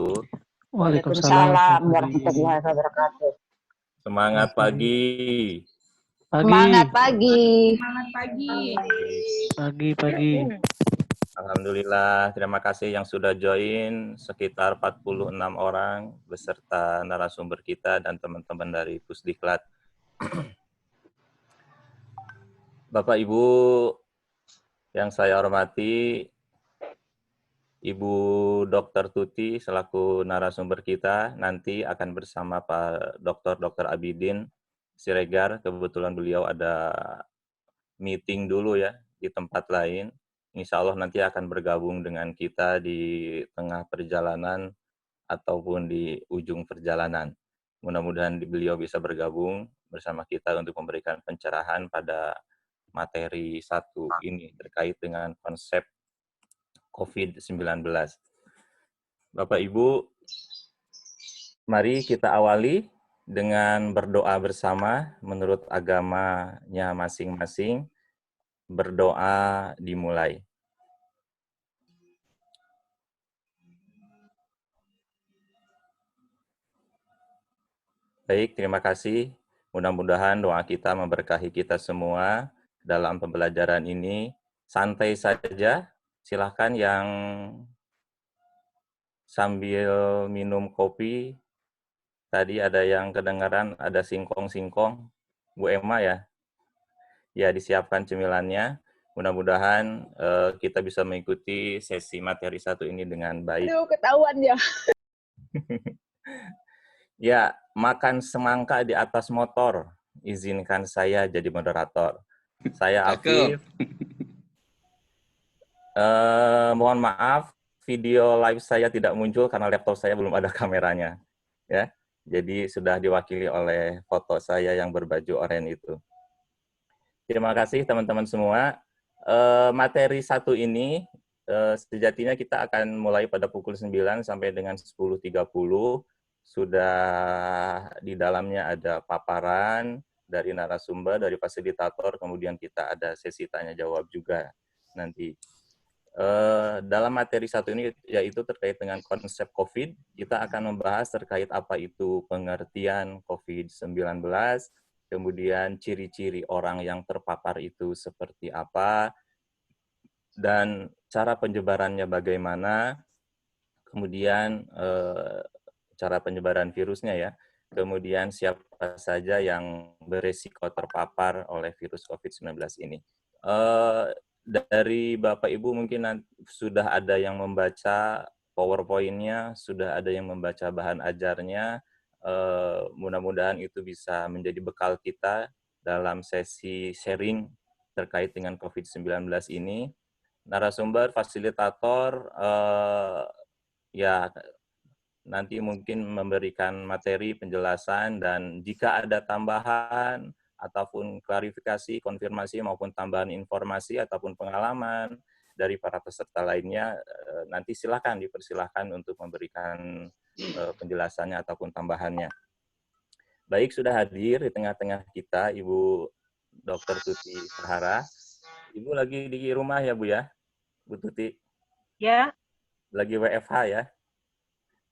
wabarakatuh. Waalaikumsalam warahmatullahi wabarakatuh. Semangat pagi. Semangat pagi. Semangat pagi. Pagi. Alhamdulillah, terima kasih yang sudah join, sekitar 46 orang beserta narasumber kita dan teman-teman dari Pusdiklat. Bapak Ibu yang saya hormati, Ibu Dr. Tuti selaku narasumber kita nanti akan bersama Pak Dr. Abidin Siregar. Kebetulan beliau ada meeting dulu ya di tempat lain. Insya Allah nanti akan bergabung dengan kita di tengah perjalanan ataupun di ujung perjalanan. Mudah-mudahan beliau bisa bergabung bersama kita untuk memberikan pencerahan pada materi 1 ini terkait dengan konsep COVID-19. Bapak Ibu, mari kita awali dengan berdoa bersama menurut agamanya masing-masing. Berdoa dimulai. Baik, terima kasih. Mudah-mudahan doa kita memberkahi kita semua dalam pembelajaran ini. Santai saja, silahkan yang sambil minum kopi. Tadi ada yang kedengaran, ada singkong-singkong. Bu Emma ya? Ya, disiapkan cemilannya. Mudah-mudahan kita bisa mengikuti sesi materi 1 ini dengan baik. Aduh, ketahuan ya. Ya, makan semangka di atas motor. Izinkan saya jadi moderator. Saya Afif. Mohon maaf, video live saya tidak muncul karena laptop saya belum ada kameranya. Ya, jadi sudah diwakili oleh foto saya yang berbaju oranye itu. Terima kasih teman-teman semua. Materi 1 ini sejatinya kita akan mulai pada pukul 9 sampai dengan 10.30. Sudah di dalamnya ada paparan dari narasumber, dari fasilitator, kemudian kita ada sesi tanya jawab juga nanti. Dalam materi 1 ini yaitu terkait dengan konsep COVID, kita akan membahas terkait apa itu pengertian COVID-19, kemudian ciri-ciri orang yang terpapar itu seperti apa, dan cara penyebarannya bagaimana, kemudian cara penyebaran virusnya ya, kemudian siapa saja yang beresiko terpapar oleh virus COVID-19 ini. Dari Bapak Ibu mungkin sudah ada yang membaca PowerPoint-nya, sudah ada yang membaca bahan ajarnya. Mudah-mudahan itu bisa menjadi bekal kita dalam sesi sharing terkait dengan COVID-19 ini. Narasumber, fasilitator, ya nanti mungkin memberikan materi penjelasan, dan jika ada tambahan ataupun klarifikasi, konfirmasi maupun tambahan informasi ataupun pengalaman dari para peserta lainnya, nanti silakan dipersilahkan untuk memberikan penjelasannya ataupun tambahannya. Baik, sudah hadir di tengah-tengah kita Ibu Dr. Tuti Sahara. Ibu lagi di rumah ya Bu ya? Bu Tuti? Ya. Lagi WFH ya?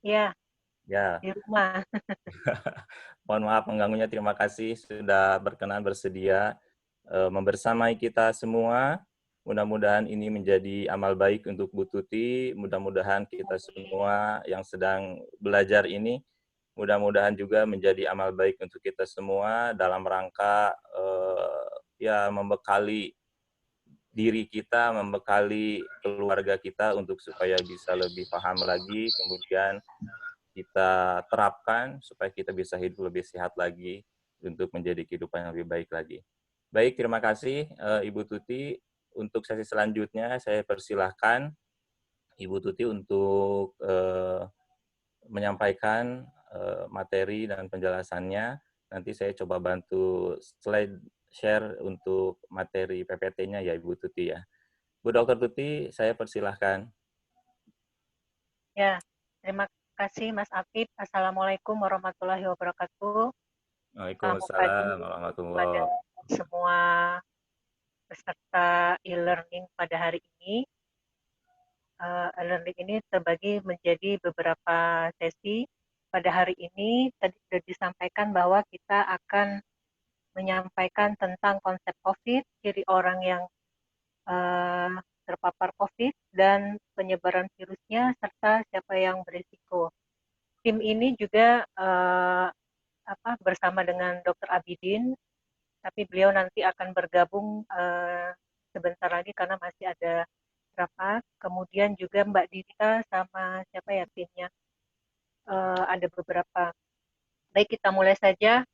Ya. Ya. Di rumah. Mohon maaf mengganggunya, terima kasih sudah berkenan bersedia membersamai kita semua. Mudah-mudahan ini menjadi amal baik untuk Bu Tuti, mudah-mudahan kita semua yang sedang belajar ini, mudah-mudahan juga menjadi amal baik untuk kita semua dalam rangka ya membekali diri kita, membekali keluarga kita untuk supaya bisa lebih paham lagi, kemudian kita terapkan supaya kita bisa hidup lebih sehat lagi untuk menjadi kehidupan yang lebih baik lagi. Baik, terima kasih Ibu Tuti. Untuk sesi selanjutnya saya persilahkan Ibu Tuti untuk menyampaikan materi dan penjelasannya. Nanti saya coba bantu slide share untuk materi PPT-nya ya Ibu Tuti ya. Bu Dr. Tuti, saya persilahkan. Ya, terima kasih Mas Afif. Assalamualaikum warahmatullahi wabarakatuh. Waalaikumsalam warahmatullahi wabarakatuh. Pada semua peserta e-learning pada hari ini. e-learning ini terbagi menjadi beberapa sesi. Pada hari ini tadi sudah disampaikan bahwa kita akan menyampaikan tentang konsep COVID, ciri orang yang terpapar COVID dan penyebaran virusnya serta siapa yang berisiko. Tim ini juga bersama dengan Dr. Abidin, tapi beliau nanti akan bergabung sebentar lagi karena masih ada rapat. Kemudian juga Mbak Dita sama siapa ya timnya, ada beberapa. Baik, kita mulai saja.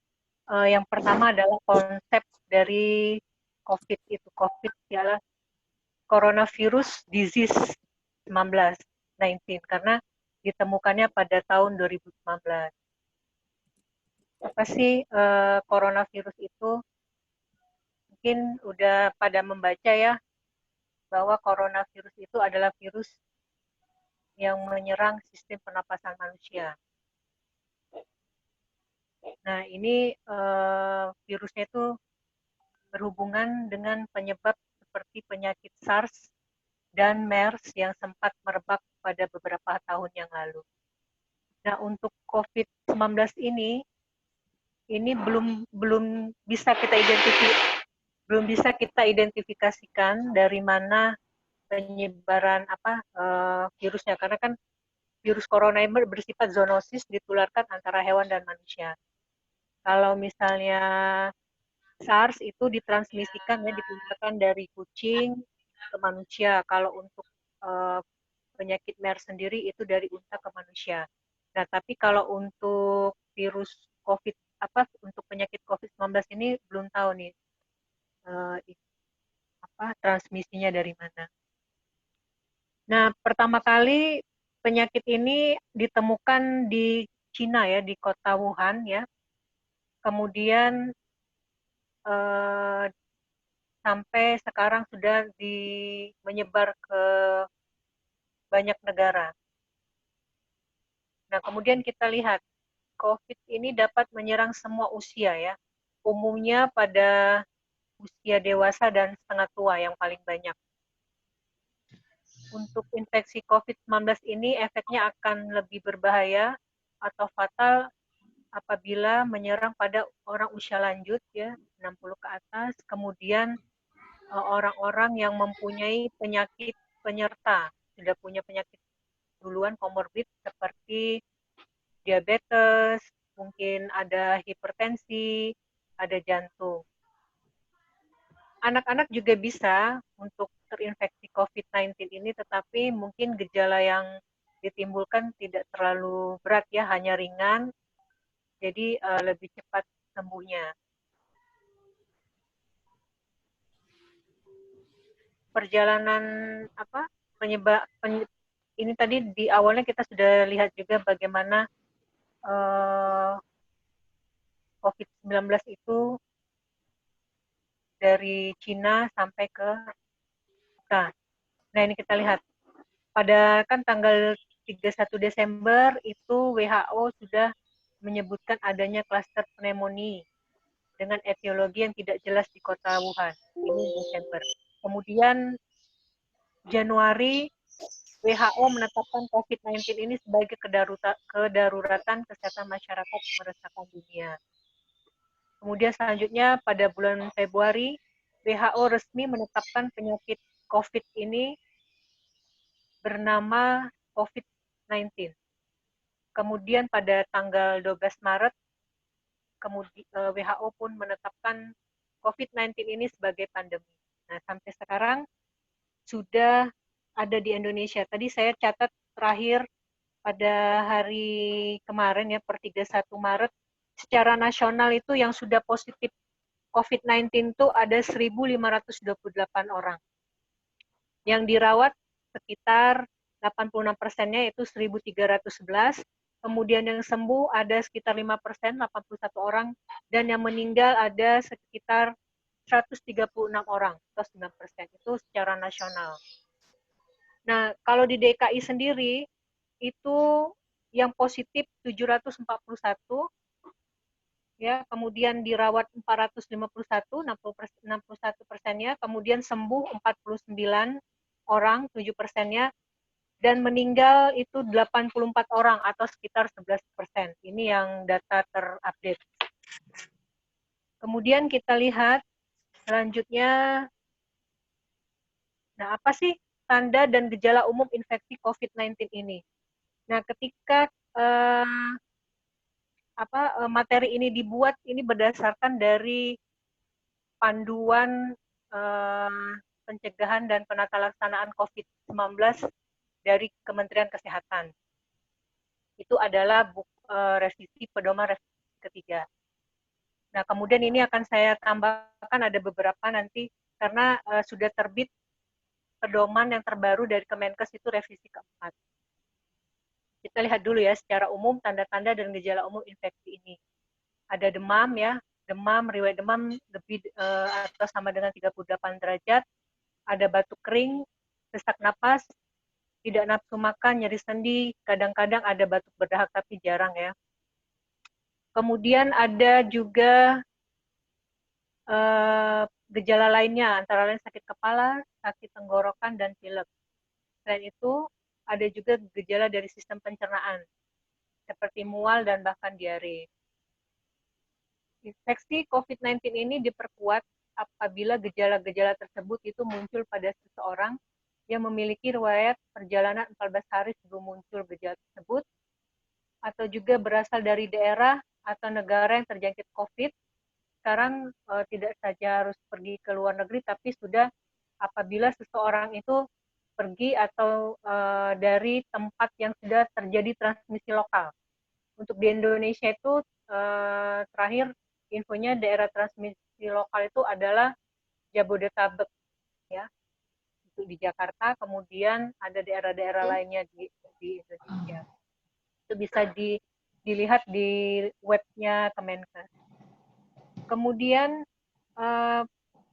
Yang pertama adalah konsep dari COVID itu. COVID ialah coronavirus disease 19 karena ditemukannya pada tahun 2019. Apa sih coronavirus itu? Mungkin udah pada membaca ya bahwa coronavirus itu adalah virus yang menyerang sistem pernapasan manusia. Nah, ini virusnya itu berhubungan dengan penyebab seperti penyakit SARS dan MERS yang sempat merebak pada beberapa tahun yang lalu. Nah, untuk COVID-19 ini belum bisa kita identifikasikan dari mana penyebaran virusnya, karena kan virus corona ini bersifat zoonosis, ditularkan antara hewan dan manusia. Kalau misalnya SARS itu ditransmisikan ditularkan dari kucing ke manusia. Kalau untuk penyakit MERS sendiri itu dari unta ke manusia. Nah, tapi kalau untuk virus COVID untuk penyakit COVID-19 ini belum tahu nih transmisinya dari mana. Nah, pertama kali penyakit ini ditemukan di Cina ya, di kota Wuhan ya. Kemudian sampai sekarang sudah menyebar ke banyak negara. Nah, kemudian kita lihat COVID ini dapat menyerang semua usia ya. Umumnya pada usia dewasa dan setengah tua yang paling banyak. Untuk infeksi COVID-19 ini efeknya akan lebih berbahaya atau fatal apabila menyerang pada orang usia lanjut ya, 60 ke atas, kemudian orang-orang yang mempunyai penyakit penyerta, sudah punya penyakit duluan komorbid seperti diabetes, mungkin ada hipertensi, ada jantung. Anak-anak juga bisa untuk terinfeksi COVID-19 ini, tetapi mungkin gejala yang ditimbulkan tidak terlalu berat ya, hanya ringan, jadi lebih cepat sembuhnya. Perjalanan ini tadi di awalnya kita sudah lihat juga bagaimana COVID-19 itu dari Cina sampai ke kita. Nah, ini kita lihat. Pada kan tanggal 31 Desember itu WHO sudah menyebutkan adanya klaster pneumonia dengan etiologi yang tidak jelas di kota Wuhan. Ini Desember. Kemudian Januari WHO menetapkan COVID-19 ini sebagai kedaruratan kesehatan masyarakat meresahkan dunia. Kemudian selanjutnya pada bulan Februari, WHO resmi menetapkan penyakit COVID ini bernama COVID-19. Kemudian pada tanggal 12 Maret, WHO pun menetapkan COVID-19 ini sebagai pandemi. Nah, sampai sekarang sudah ada di Indonesia. Tadi saya catat terakhir pada hari kemarin ya, per 31 Maret, secara nasional itu yang sudah positif COVID-19 itu ada 1.528 orang. Yang dirawat sekitar 86%-nya yaitu 1.311. Kemudian yang sembuh ada sekitar 5%, 81 orang. Dan yang meninggal ada sekitar 136 orang, atau 9%. Itu secara nasional. Nah, kalau di DKI sendiri, itu yang positif 741, ya, kemudian dirawat 451, 61%-nya, kemudian sembuh 49 orang, 7%-nya, dan meninggal itu 84 orang atau sekitar 11%. Ini yang data terupdate. Kemudian kita lihat selanjutnya, nah apa sih tanda dan gejala umum infeksi COVID-19 ini? Nah, ketika materi ini dibuat, ini berdasarkan dari panduan pencegahan dan penatalaksanaan COVID-19 dari Kementerian Kesehatan. Itu adalah revisi pedoman revisi ketiga. Nah, kemudian ini akan saya tambahkan ada beberapa nanti karena sudah terbit pedoman yang terbaru dari Kemenkes itu revisi keempat. Kita lihat dulu ya secara umum tanda-tanda dan gejala umum infeksi ini. Ada demam ya, demam, riwayat demam lebih atau sama dengan 38 derajat, ada batuk kering, sesak napas, tidak nafsu makan, nyeri sendi, kadang-kadang ada batuk berdahak tapi jarang ya. Kemudian ada juga gejala lainnya, antara lain sakit kepala, sakit tenggorokan, dan pilek. Selain itu, ada juga gejala dari sistem pencernaan, seperti mual dan bahkan diare. Infeksi COVID-19 ini diperkuat apabila gejala-gejala tersebut itu muncul pada seseorang yang memiliki riwayat perjalanan 14 hari sebelum muncul gejala tersebut, atau juga berasal dari daerah atau negara yang terjangkit COVID. Sekarang tidak saja harus pergi ke luar negeri, tapi sudah apabila seseorang itu pergi atau dari tempat yang sudah terjadi transmisi lokal. Untuk di Indonesia itu terakhir infonya daerah transmisi lokal itu adalah Jabodetabek ya, itu di Jakarta, kemudian ada daerah-daerah lainnya di Indonesia. Itu bisa dilihat di webnya Kemenkes. Kemudian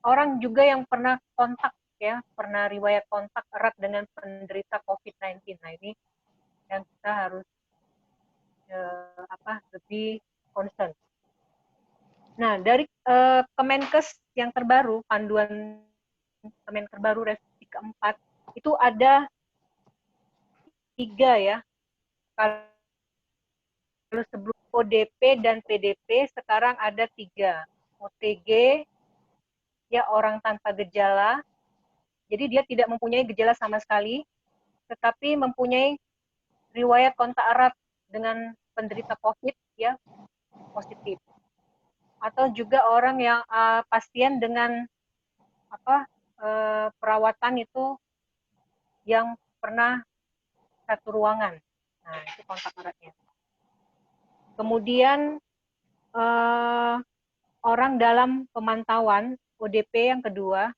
orang juga yang pernah kontak ya, pernah riwayat kontak erat dengan penderita COVID-19. Nah, ini yang kita harus lebih concern. Nah, dari Kemenkes yang terbaru, panduan Kemenkes baru revisi keempat, itu ada 3 ya. Kalau sebelum ODP dan PDP, sekarang ada 3. OTG, ya orang tanpa gejala, jadi dia tidak mempunyai gejala sama sekali, tetapi mempunyai riwayat kontak erat dengan penderita COVID ya, positif. Atau juga orang yang pasien dengan perawatan itu yang pernah satu ruangan. Nah, itu kontak eratnya. Kemudian orang dalam pemantauan ODP yang kedua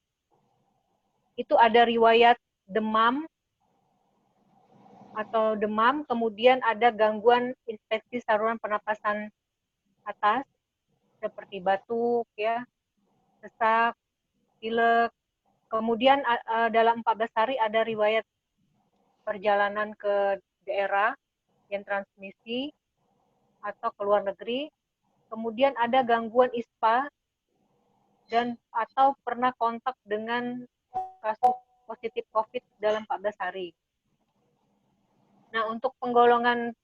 itu ada riwayat demam atau demam, kemudian ada gangguan infeksi saluran pernapasan atas seperti batuk ya, sesak, pilek. Kemudian dalam 14 hari ada riwayat perjalanan ke daerah yang transmisi atau ke luar negeri. Kemudian ada gangguan ISPA dan atau pernah kontak dengan kasus positif COVID dalam 14 hari. Nah, untuk penggolongan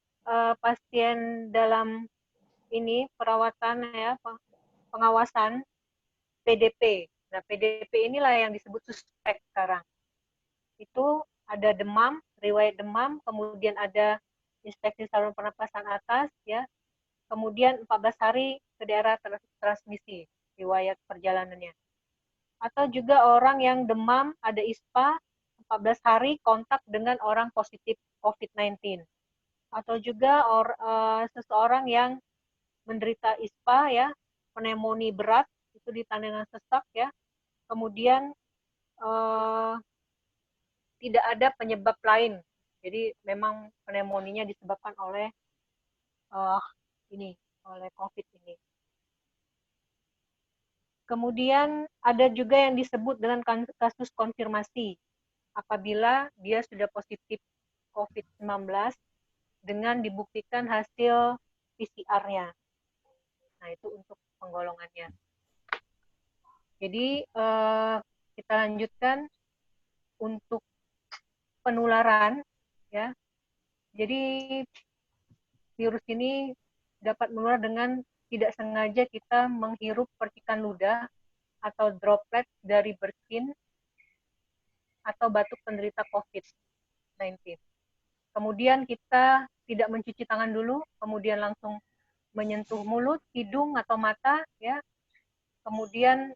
pasien dalam ini perawatan ya, pengawasan PDP. Nah, PDP inilah yang disebut suspek sekarang. Itu ada demam, riwayat demam, kemudian ada infeksi saluran pernapasan atas ya. Kemudian 14 hari ke daerah transmisi riwayat perjalanannya. Atau juga orang yang demam, ada ISPA, 14 hari kontak dengan orang positif COVID-19. Atau juga seseorang yang menderita ISPA ya, pneumonia berat, itu ditandai dengan sesak ya. Kemudian tidak ada penyebab lain. Jadi memang pneumonia disebabkan oleh oleh COVID ini. Kemudian ada juga yang disebut dengan kasus konfirmasi apabila dia sudah positif COVID-19 dengan dibuktikan hasil PCR-nya. Nah, itu untuk penggolongannya. Jadi kita lanjutkan untuk penularan. ya. Jadi virus ini dapat menular dengan tidak sengaja kita menghirup percikan ludah atau droplet dari bersin atau batuk penderita COVID-19. Kemudian kita tidak mencuci tangan dulu, kemudian langsung menyentuh mulut, hidung, atau mata, ya. Kemudian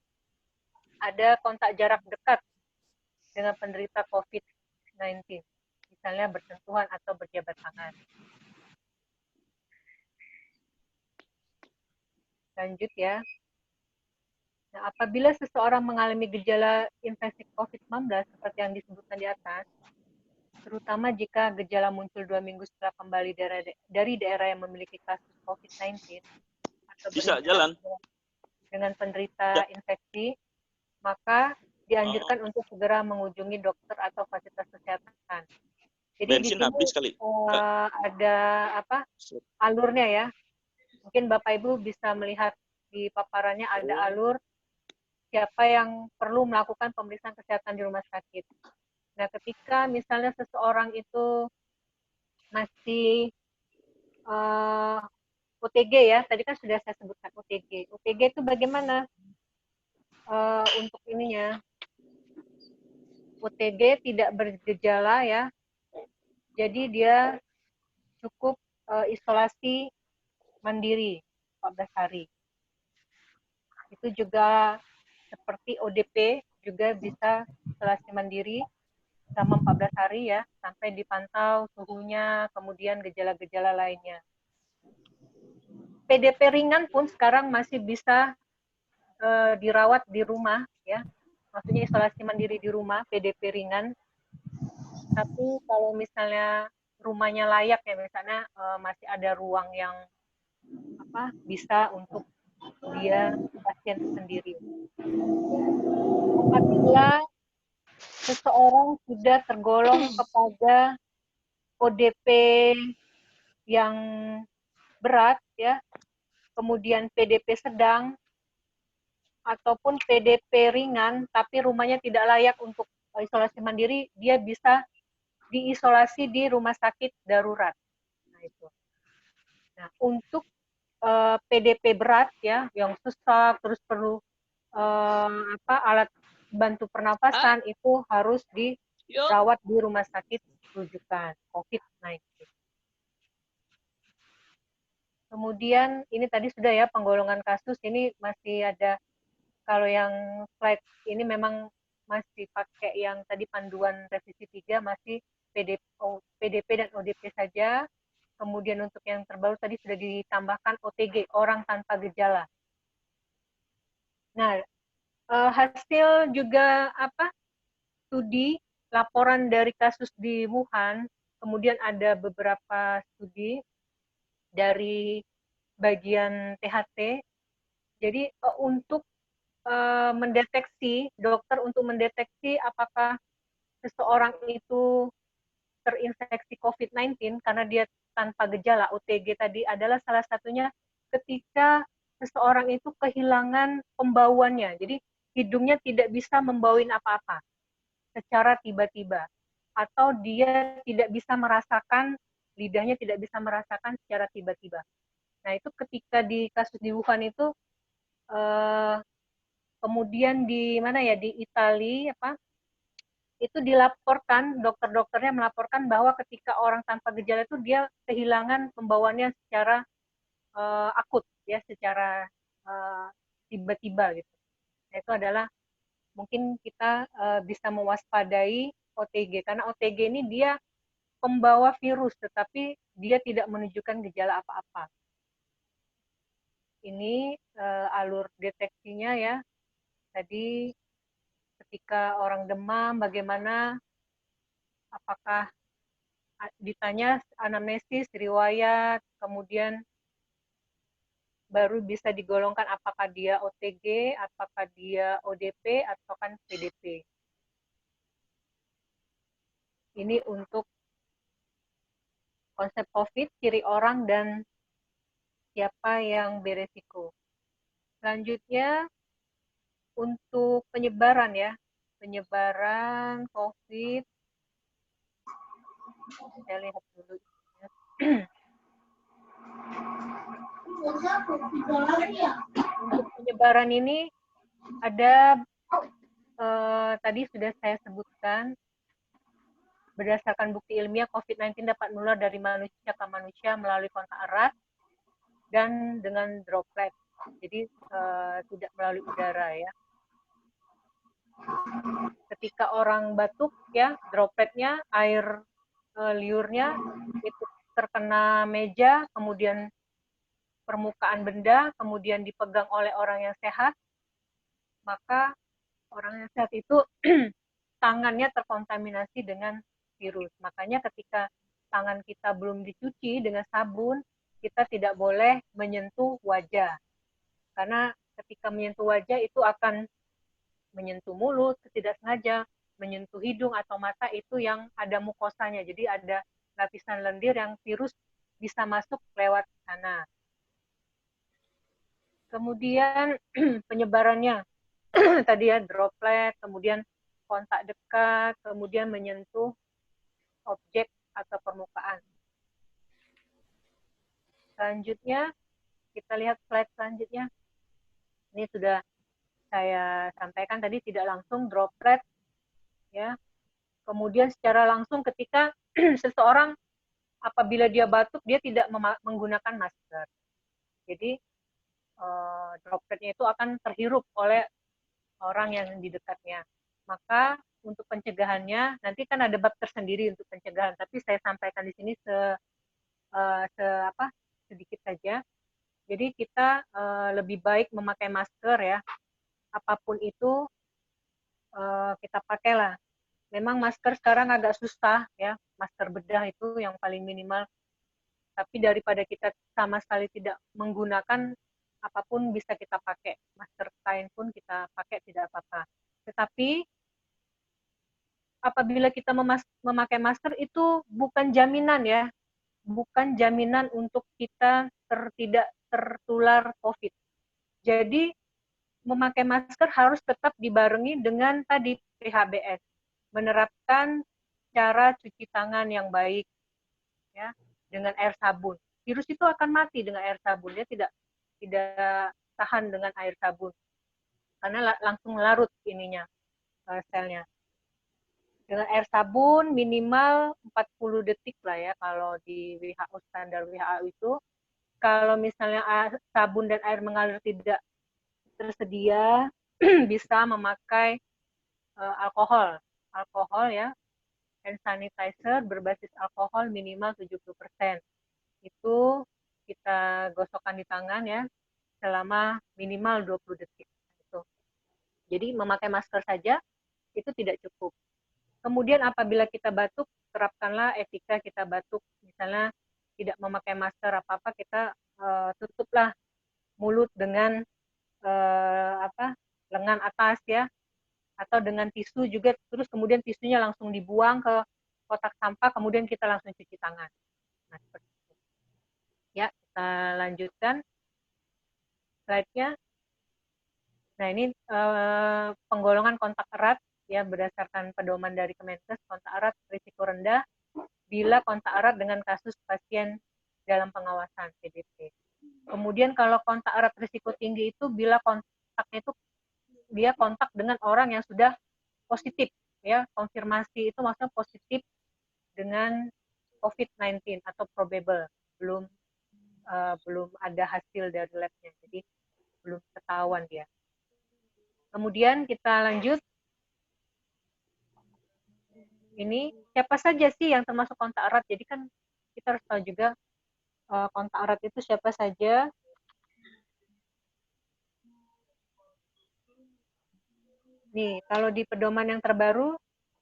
ada kontak jarak dekat dengan penderita COVID-19, misalnya bersentuhan atau berjabat tangan. Lanjut ya. Nah, apabila seseorang mengalami gejala infeksi COVID-19 seperti yang disebutkan di atas, terutama jika gejala muncul 2 minggu setelah kembali dari daerah yang memiliki kasus COVID-19 atau Bisa jalan dengan penderita infeksi, maka dianjurkan untuk segera mengunjungi dokter atau fasilitas kesehatan. Jadi bensin di sini habis kali. ada apa alurnya ya. Mungkin Bapak Ibu bisa melihat di paparannya ada alur siapa yang perlu melakukan pemeriksaan kesehatan di rumah sakit. Nah, ketika misalnya seseorang itu masih OTG ya, tadi kan sudah saya sebutkan OTG. OTG itu bagaimana untuk ininya? OTG tidak bergejala ya, jadi dia cukup isolasi mandiri 14 hari. Itu juga seperti ODP juga bisa isolasi mandiri selama 14 hari ya, sampai dipantau suhunya, kemudian gejala-gejala lainnya. PDP ringan pun sekarang masih bisa dirawat di rumah ya, maksudnya isolasi mandiri di rumah, PDP ringan. Tapi kalau misalnya rumahnya layak ya, misalnya masih ada ruang yang bisa untuk dia pasien sendiri. Apabila seseorang sudah tergolong kepada ODP yang berat ya, kemudian PDP sedang ataupun PDP ringan tapi rumahnya tidak layak untuk isolasi mandiri, dia bisa diisolasi di rumah sakit darurat. Nah, itu. Nah, untuk PDP berat ya, yang sesak terus perlu alat bantu pernafasan, itu harus dirawat di rumah sakit rujukan COVID-19. Kemudian ini tadi sudah ya penggolongan kasus, ini masih ada, kalau yang slide ini memang masih pakai yang tadi panduan revisi 3, masih PDP dan ODP saja. Kemudian untuk yang terbaru tadi sudah ditambahkan OTG, orang tanpa gejala. Nah, hasil juga studi laporan dari kasus di Wuhan, kemudian ada beberapa studi dari bagian THT. Jadi untuk mendeteksi, dokter untuk mendeteksi apakah seseorang itu terinfeksi COVID-19 karena dia tanpa gejala, OTG tadi, adalah salah satunya ketika seseorang itu kehilangan pembauannya. Jadi hidungnya tidak bisa membauin apa-apa secara tiba-tiba, atau dia tidak bisa merasakan, lidahnya tidak bisa merasakan secara tiba-tiba. Nah, itu ketika di kasus di Wuhan itu, kemudian di mana ya, di Italia itu dilaporkan, dokter-dokternya melaporkan bahwa ketika orang tanpa gejala itu dia kehilangan pembawaannya secara akut ya, secara tiba-tiba gitu. Nah, itu adalah mungkin kita bisa mewaspadai OTG, karena OTG ini dia pembawa virus tetapi dia tidak menunjukkan gejala apa-apa. Ini alur deteksinya ya. Tadi ketika orang demam bagaimana, apakah ditanya anamnesis, riwayat, kemudian baru bisa digolongkan apakah dia OTG, apakah dia ODP, atau kan PDP. Ini untuk konsep COVID, ciri orang, dan siapa yang beresiko. Selanjutnya, untuk penyebaran ya, penyebaran COVID. Saya lihat dulu. Untuk penyebaran ini ada tadi sudah saya sebutkan, berdasarkan bukti ilmiah COVID-19 dapat menular dari manusia ke manusia melalui kontak erat dan dengan droplet. Jadi tidak melalui udara ya. Ketika orang batuk ya, dropletnya, air liurnya itu terkena meja, kemudian permukaan benda, kemudian dipegang oleh orang yang sehat, maka orang yang sehat itu tangannya terkontaminasi dengan virus. Makanya ketika tangan kita belum dicuci dengan sabun, kita tidak boleh menyentuh wajah. Karena ketika menyentuh wajah itu akan menyentuh mulut, tidak sengaja, menyentuh hidung atau mata itu yang ada mukosanya. Jadi ada lapisan lendir yang virus bisa masuk lewat sana. Kemudian penyebarannya tadi ya droplet, kemudian kontak dekat, kemudian menyentuh objek atau permukaan. Selanjutnya, kita lihat slide selanjutnya. Ini sudah saya sampaikan tadi, tidak langsung droplet, ya. Kemudian secara langsung ketika seseorang apabila dia batuk, dia tidak menggunakan masker. Jadi dropletnya itu akan terhirup oleh orang yang di dekatnya. Maka untuk pencegahannya, nanti kan ada bab tersendiri untuk pencegahan, tapi saya sampaikan di sini sedikit saja. Jadi kita lebih baik memakai masker ya, apapun itu kita pakailah. Memang masker sekarang agak susah ya, masker bedah itu yang paling minimal. Tapi daripada kita sama sekali tidak menggunakan, apapun bisa kita pakai. Masker kain pun kita pakai, tidak apa-apa. Tetapi apabila kita memakai masker itu bukan jaminan ya, bukan jaminan untuk kita tidak tertular COVID. Jadi memakai masker harus tetap dibarengi dengan tadi PHBS, menerapkan cara cuci tangan yang baik ya, dengan air sabun. Virus itu akan mati dengan air sabun, dia tidak tahan dengan air sabun karena langsung larut ininya selnya. Dengan air sabun minimal 40 detik lah ya kalau di WHO, standar WHO itu. Kalau misalnya sabun dan air mengalir tidak tersedia, bisa memakai alkohol ya, hand sanitizer berbasis alkohol minimal 70%. Itu kita gosokkan di tangan ya selama minimal 20 detik. Gitu. Jadi memakai masker saja itu tidak cukup. Kemudian apabila kita batuk, terapkanlah etika kita batuk. Misalnya tidak memakai masker apa-apa, kita tutuplah mulut dengan lengan atas ya, atau dengan tisu juga, terus kemudian tisunya langsung dibuang ke kotak sampah, kemudian kita langsung cuci tangan. Nah, seperti itu. Ya, kita lanjutkan slide-nya. Nah, ini penggolongan kontak erat ya berdasarkan pedoman dari Kemenkes. Kontak erat risiko rendah bila kontak erat dengan kasus pasien dalam pengawasan PDP. Kemudian kalau kontak erat risiko tinggi itu bila kontaknya itu dia kontak dengan orang yang sudah positif ya, konfirmasi itu maksudnya positif dengan COVID-19 atau probable, belum ada hasil dari labnya, jadi belum ketahuan dia. Kemudian kita lanjut. Ini siapa saja sih yang termasuk kontak erat? Jadi kan kita harus tahu juga kontak erat itu siapa saja. Nih, kalau di pedoman yang terbaru,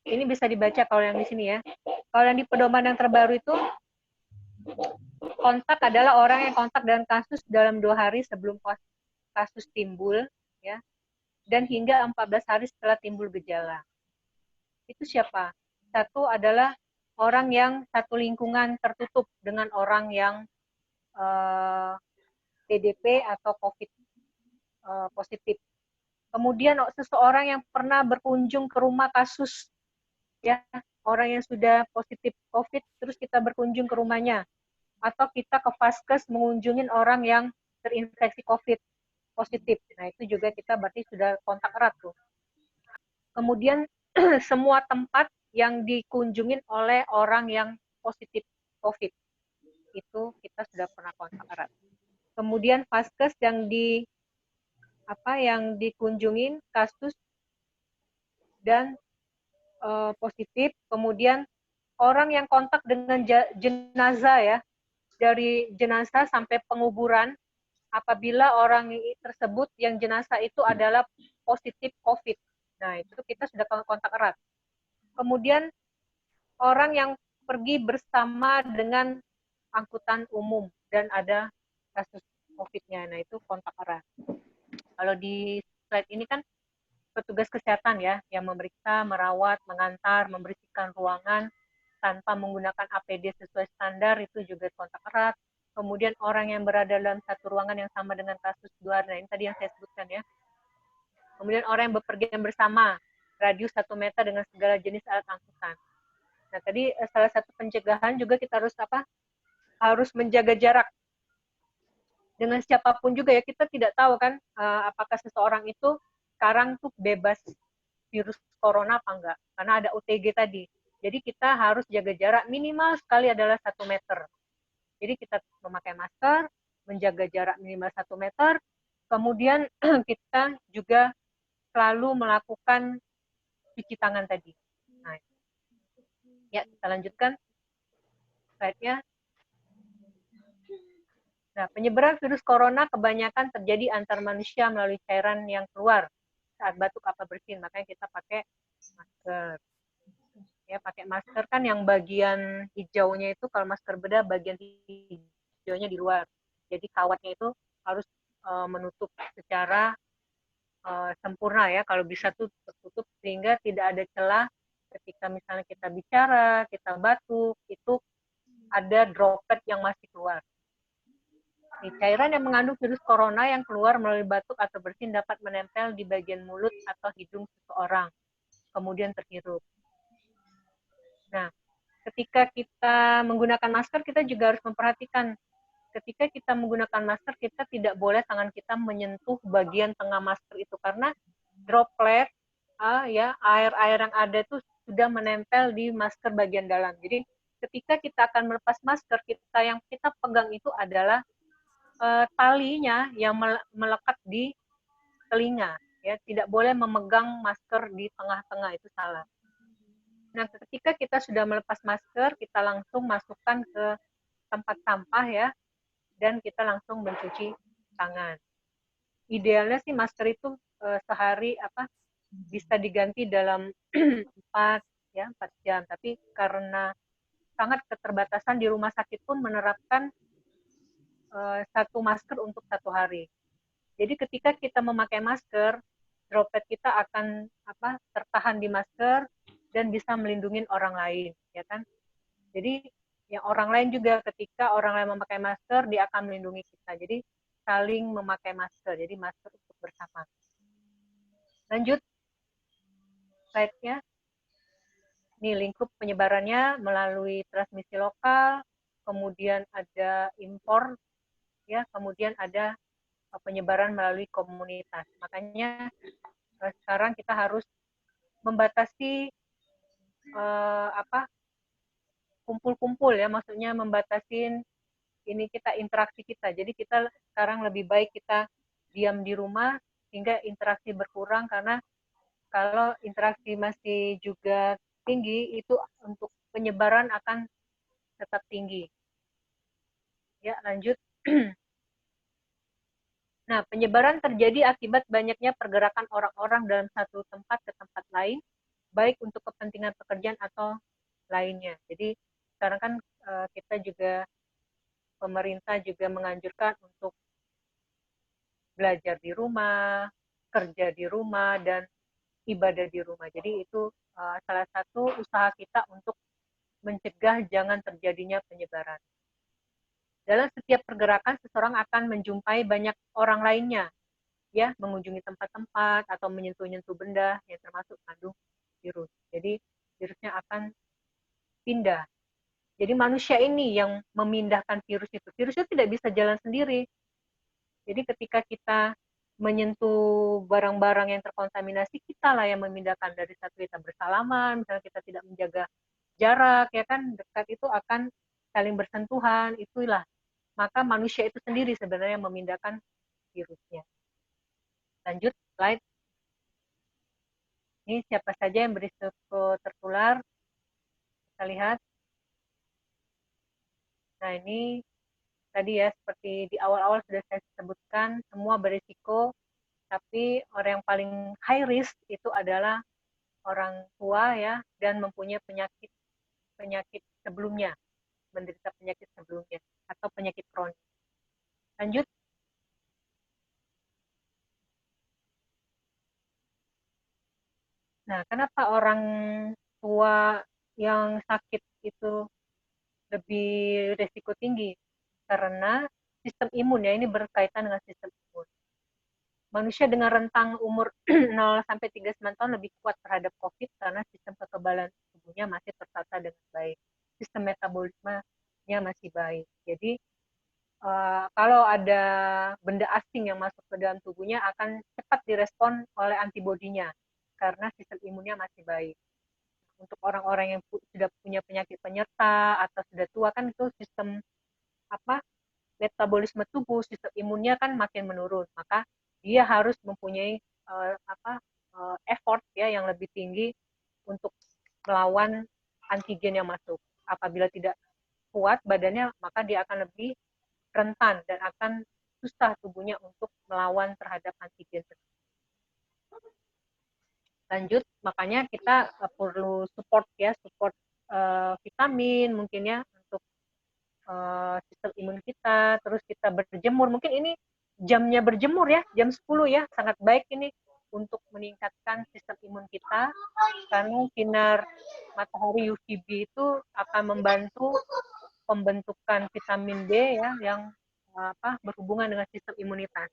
ini bisa dibaca kalau yang di sini ya. Kalau yang di pedoman yang terbaru itu, kontak adalah orang yang kontak dengan kasus dalam 2 hari sebelum kasus timbul, ya, dan hingga 14 hari setelah timbul gejala. Itu siapa? Satu adalah orang yang satu lingkungan tertutup dengan orang yang PDP atau COVID positif. Kemudian seseorang yang pernah berkunjung ke rumah kasus, ya, orang yang sudah positif COVID terus kita berkunjung ke rumahnya, atau kita ke vaskes mengunjungin orang yang terinfeksi COVID positif. Nah, itu juga kita berarti sudah kontak erat tuh. Kemudian semua tempat yang dikunjungin oleh orang yang positif COVID itu kita sudah pernah kontak erat. Kemudian vaskes yang dikunjungin kasus dan positif, kemudian orang yang kontak dengan jenazah ya, dari jenazah sampai penguburan, apabila orang tersebut yang jenazah itu adalah positif COVID. Nah, itu kita sudah kontak erat. Kemudian orang yang pergi bersama dengan angkutan umum dan ada kasus COVID-nya, nah itu kontak erat. Kalau di slide ini kan petugas kesehatan ya, yang memeriksa, merawat, mengantar, membersihkan ruangan tanpa menggunakan APD sesuai standar, itu juga kontak erat. Kemudian orang yang berada dalam satu ruangan yang sama dengan kasus luar, nah ini tadi yang saya sebutkan ya. Kemudian orang yang bepergian bersama, radius 1 meter dengan segala jenis alat angkutan. Nah tadi salah satu pencegahan juga kita harus menjaga jarak dengan siapapun juga ya. Kita tidak tahu kan apakah seseorang itu sekarang tuh bebas virus corona apa enggak, karena ada OTG tadi. Jadi kita harus jaga jarak minimal sekali adalah 1 meter. Jadi kita memakai masker, menjaga jarak minimal 1 meter, kemudian kita juga selalu melakukan cuci tangan tadi. Nah, ya kita lanjutkan slide-nya. Nah, penyebaran virus corona kebanyakan terjadi antar manusia melalui cairan yang keluar saat batuk atau bersin, makanya kita pakai masker. Ya, pakai masker kan yang bagian hijaunya itu, kalau masker bedah bagian hijaunya di luar. Jadi kawatnya itu harus menutup secara sempurna ya, kalau bisa tuh tertutup sehingga tidak ada celah ketika misalnya kita bicara, kita batuk, itu ada droplet yang masih keluar. Cairan yang mengandung virus corona yang keluar melalui batuk atau bersin dapat menempel di bagian mulut atau hidung seseorang, kemudian terhirup. Nah, ketika kita menggunakan masker, kita juga harus memperhatikan. Ketika kita menggunakan masker, kita tidak boleh tangan kita menyentuh bagian tengah masker itu, karena droplet air-air yang ada itu sudah menempel di masker bagian dalam. Jadi ketika kita akan melepas masker, yang kita pegang itu adalah talinya yang melekat di telinga, ya, tidak boleh memegang masker di tengah-tengah, itu salah. Nah, ketika kita sudah melepas masker, kita langsung masukkan ke tempat sampah ya, dan kita langsung mencuci tangan. Idealnya sih masker itu sehari bisa diganti dalam 4 jam, tapi karena sangat keterbatasan di rumah sakit pun menerapkan 1 masker untuk 1 hari. Jadi ketika kita memakai masker, droplet kita akan tertahan di masker dan bisa melindungi orang lain, ya kan? Jadi yang orang lain juga, ketika orang lain memakai masker, dia akan melindungi kita. Jadi saling memakai masker. Jadi masker untuk bersama. Lanjut slide-nya. Ini lingkup penyebarannya melalui transmisi lokal, kemudian ada impor, ya, kemudian ada penyebaran melalui komunitas. Makanya sekarang kita harus membatasi kumpul-kumpul ya, maksudnya membatasin ini kita interaksi kita. Jadi kita sekarang lebih baik kita diam di rumah hingga interaksi berkurang, karena kalau interaksi masih juga tinggi, itu untuk penyebaran akan tetap tinggi. Ya, lanjut. Nah, penyebaran terjadi akibat banyaknya pergerakan orang-orang dalam satu tempat ke tempat lain, baik untuk kepentingan pekerjaan atau lainnya. Jadi sekarang kan kita juga, pemerintah juga menganjurkan untuk belajar di rumah, kerja di rumah, dan ibadah di rumah. Jadi itu salah satu usaha kita untuk mencegah jangan terjadinya penyebaran. Dalam setiap pergerakan, seseorang akan menjumpai banyak orang lainnya, ya, mengunjungi tempat-tempat atau menyentuh-nyentuh benda yang termasuk mengandung virus. Jadi virusnya akan pindah. Jadi manusia ini yang memindahkan virus itu. Virusnya tidak bisa jalan sendiri. Jadi ketika kita menyentuh barang-barang yang terkontaminasi, kita lah yang memindahkan. Dari saat kita bersalaman, misalnya kita tidak menjaga jarak, ya kan, dekat itu akan saling bersentuhan, itulah. Maka manusia itu sendiri sebenarnya memindahkan virusnya. Lanjut, slide. Ini siapa saja yang berisiko tertular. Kita lihat. Nah, ini tadi ya, seperti di awal-awal sudah saya sebutkan, semua berisiko, tapi orang yang paling high risk itu adalah orang tua ya, dan mempunyai penyakit sebelumnya, menderita penyakit sebelumnya, atau penyakit kronis. Lanjut. Nah, kenapa orang tua yang sakit itu lebih risiko tinggi? Karena sistem imun ya, ini berkaitan dengan sistem imun. Manusia dengan rentang umur 0 sampai 39 tahun lebih kuat terhadap COVID karena sistem kekebalan tubuhnya masih tertata dengan baik. Sistem metabolismenya masih baik. Jadi kalau ada benda asing yang masuk ke dalam tubuhnya akan cepat direspon oleh antibodinya karena sistem imunnya masih baik. Untuk orang-orang yang sudah punya penyakit penyerta atau sudah tua kan itu sistem metabolisme tubuh, sistem imunnya kan makin menurun, maka dia harus mempunyai effort ya yang lebih tinggi untuk melawan antigen yang masuk. Apabila tidak kuat badannya, maka dia akan lebih rentan dan akan susah tubuhnya untuk melawan terhadap antigen. Lanjut, makanya kita perlu support vitamin mungkin ya untuk sistem imun kita. Terus kita berjemur, mungkin ini jamnya berjemur ya, jam 10 ya, sangat baik ini untuk meningkatkan sistem imun kita, karena sinar matahari UVB itu akan membantu pembentukan vitamin D ya, yang berhubungan dengan sistem imunitas.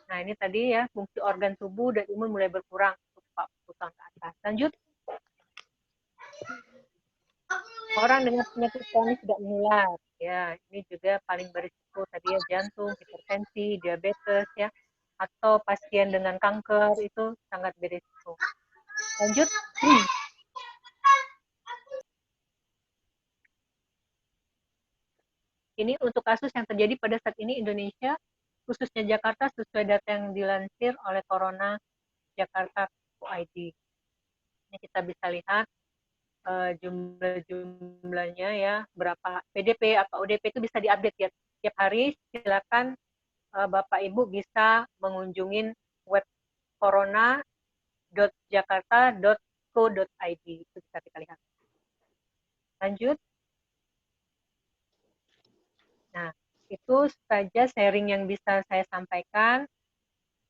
Nah, ini tadi ya, fungsi organ tubuh dan imun mulai berkurang untuk 40 tahun ke atas. Lanjut. Orang dengan penyakit kronis tidak menular. Ya, ini juga paling berisiko tadi ya, jantung, hipertensi, diabetes ya, atau pasien dengan kanker itu sangat berisiko. Lanjut. Ini untuk kasus yang terjadi pada saat ini Indonesia, khususnya Jakarta, sesuai data yang dilansir oleh Corona Jakarta ID. Ini kita bisa lihat jumlahnya ya, berapa PDP atau ODP itu bisa diupdate ya tiap hari. Silakan Bapak Ibu bisa mengunjungi web corona.jakarta.co.id, itu bisa kita lihat. Lanjut. Nah, itu saja sharing yang bisa saya sampaikan,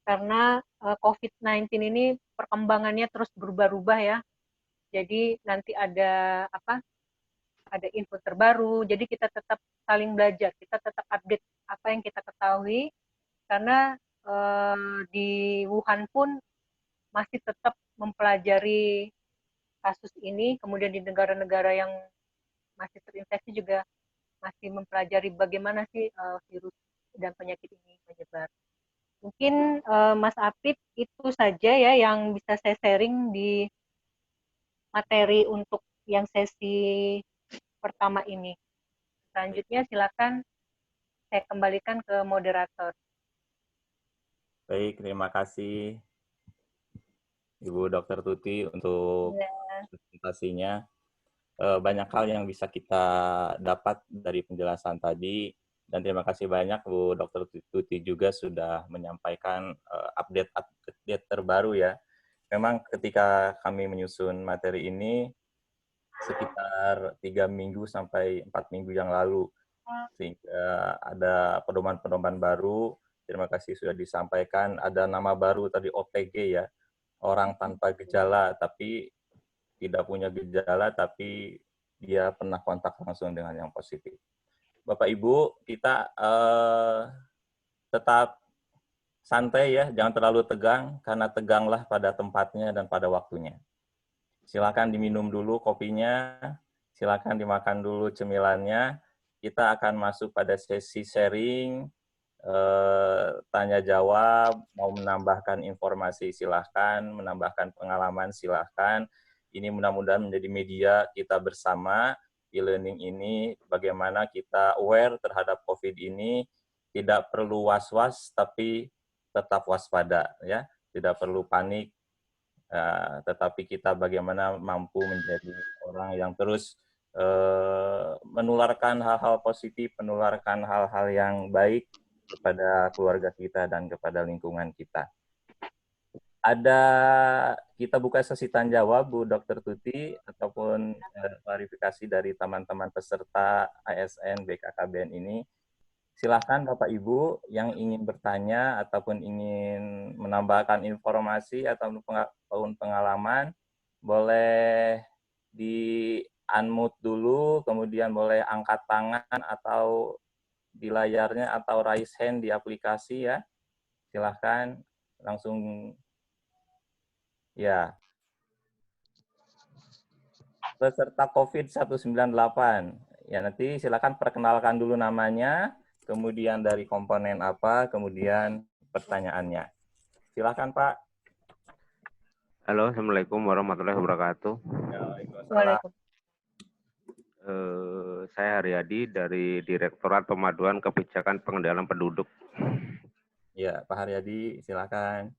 karena COVID-19 ini perkembangannya terus berubah-ubah ya. Jadi nanti ada info terbaru, jadi kita tetap saling belajar, kita tetap update apa yang kita ketahui, karena di Wuhan pun masih tetap mempelajari kasus ini, kemudian di negara-negara yang masih terinfeksi juga masih mempelajari bagaimana sih virus dan penyakit ini menyebar. Mungkin Mas Apit itu saja ya yang bisa saya sharing di materi untuk yang sesi pertama ini. Selanjutnya silakan saya kembalikan ke moderator. Baik, terima kasih Ibu Dr. Tuti untuk presentasinya. Banyak hal yang bisa kita dapat dari penjelasan tadi, dan terima kasih banyak Bu Dr. Tuti juga sudah menyampaikan update terbaru ya. Memang ketika kami menyusun materi ini sekitar 3 minggu sampai 4 minggu yang lalu, sehingga ada pedoman-pedoman baru. Terima kasih sudah disampaikan. Ada nama baru tadi, OTG ya, orang tanpa gejala tapi tidak punya gejala tapi dia pernah kontak langsung dengan yang positif. Bapak Ibu, kita tetap santai ya, jangan terlalu tegang, karena teganglah pada tempatnya dan pada waktunya. Silakan diminum dulu kopinya, silakan dimakan dulu cemilannya. Kita akan masuk pada sesi sharing, tanya jawab, mau menambahkan informasi silahkan, menambahkan pengalaman silahkan. Ini mudah-mudahan menjadi media kita bersama e-learning ini, bagaimana kita aware terhadap COVID ini, tidak perlu was-was, tapi tetap waspada, ya. Tidak perlu panik, tetapi kita bagaimana mampu menjadi orang yang terus menularkan hal-hal positif, menularkan hal-hal yang baik kepada keluarga kita dan kepada lingkungan kita. Kita buka sesi tanya jawab, Bu Dr. Tuti, ataupun klarifikasi dari teman-teman peserta ASN BKKBN ini. Silahkan Bapak Ibu yang ingin bertanya ataupun ingin menambahkan informasi ataupun pengalaman, boleh di unmute dulu, kemudian boleh angkat tangan atau di layarnya atau raise hand di aplikasi ya. Silahkan langsung ya. Peserta COVID-198. Ya, nanti silakan perkenalkan dulu namanya, kemudian dari komponen apa, kemudian pertanyaannya. Silakan Pak. Halo, Assalamualaikum warahmatullahi wabarakatuh. Waalaikumsalam. Saya Haryadi dari Direktorat Pemaduan Kebijakan Pengendalian Penduduk. Ya, Pak Haryadi, silakan.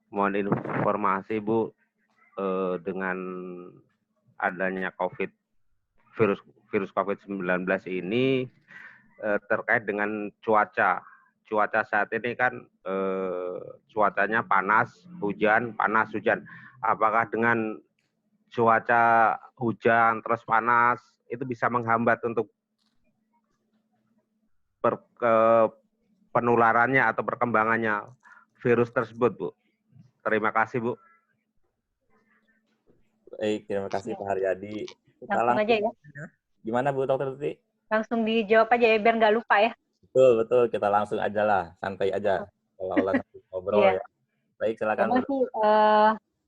Mohon informasi Bu, dengan adanya virus COVID-19 ini terkait dengan cuaca. Cuaca saat ini kan cuacanya panas, hujan, panas, hujan. Apakah dengan cuaca hujan terus panas itu bisa menghambat untuk penularannya atau perkembangannya virus tersebut, Bu? Terima kasih, Bu. Baik, terima kasih Pak Haryadi. Langsung aja ya. Gimana Bu Dr. Tuti? Langsung dijawab aja ya biar nggak lupa ya. Betul, betul. Kita langsung aja lah, santai aja. Kalau ngobrol Iya. ya. Baik, silakan.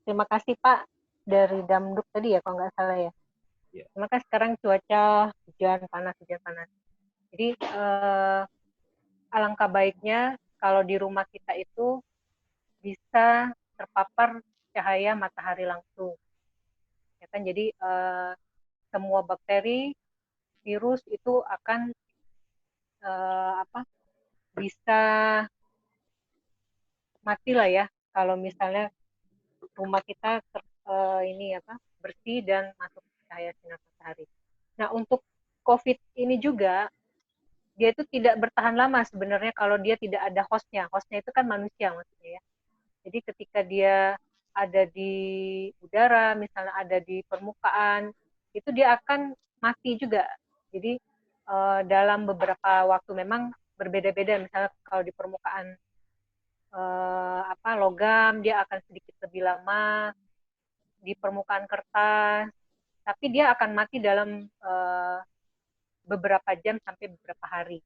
Terima kasih Pak dari Damduk tadi ya kalau nggak salah ya. Iya. Terima kasih. Sekarang cuaca hujan panas. Jadi alangkah baiknya kalau di rumah kita itu bisa terpapar cahaya matahari langsung. Ya kan, jadi semua bakteri, virus itu akan bisa mati lah ya kalau misalnya rumah kita bersih dan masuk cahaya sinar matahari. Nah, untuk COVID ini juga dia itu tidak bertahan lama sebenarnya kalau dia tidak ada hostnya. Hostnya itu kan manusia maksudnya ya. Jadi ketika dia ada di udara, misalnya ada di permukaan, itu dia akan mati juga. Jadi dalam beberapa waktu memang berbeda-beda. Misalnya kalau di permukaan logam dia akan sedikit lebih lama, di permukaan kertas, tapi dia akan mati dalam beberapa jam sampai beberapa hari.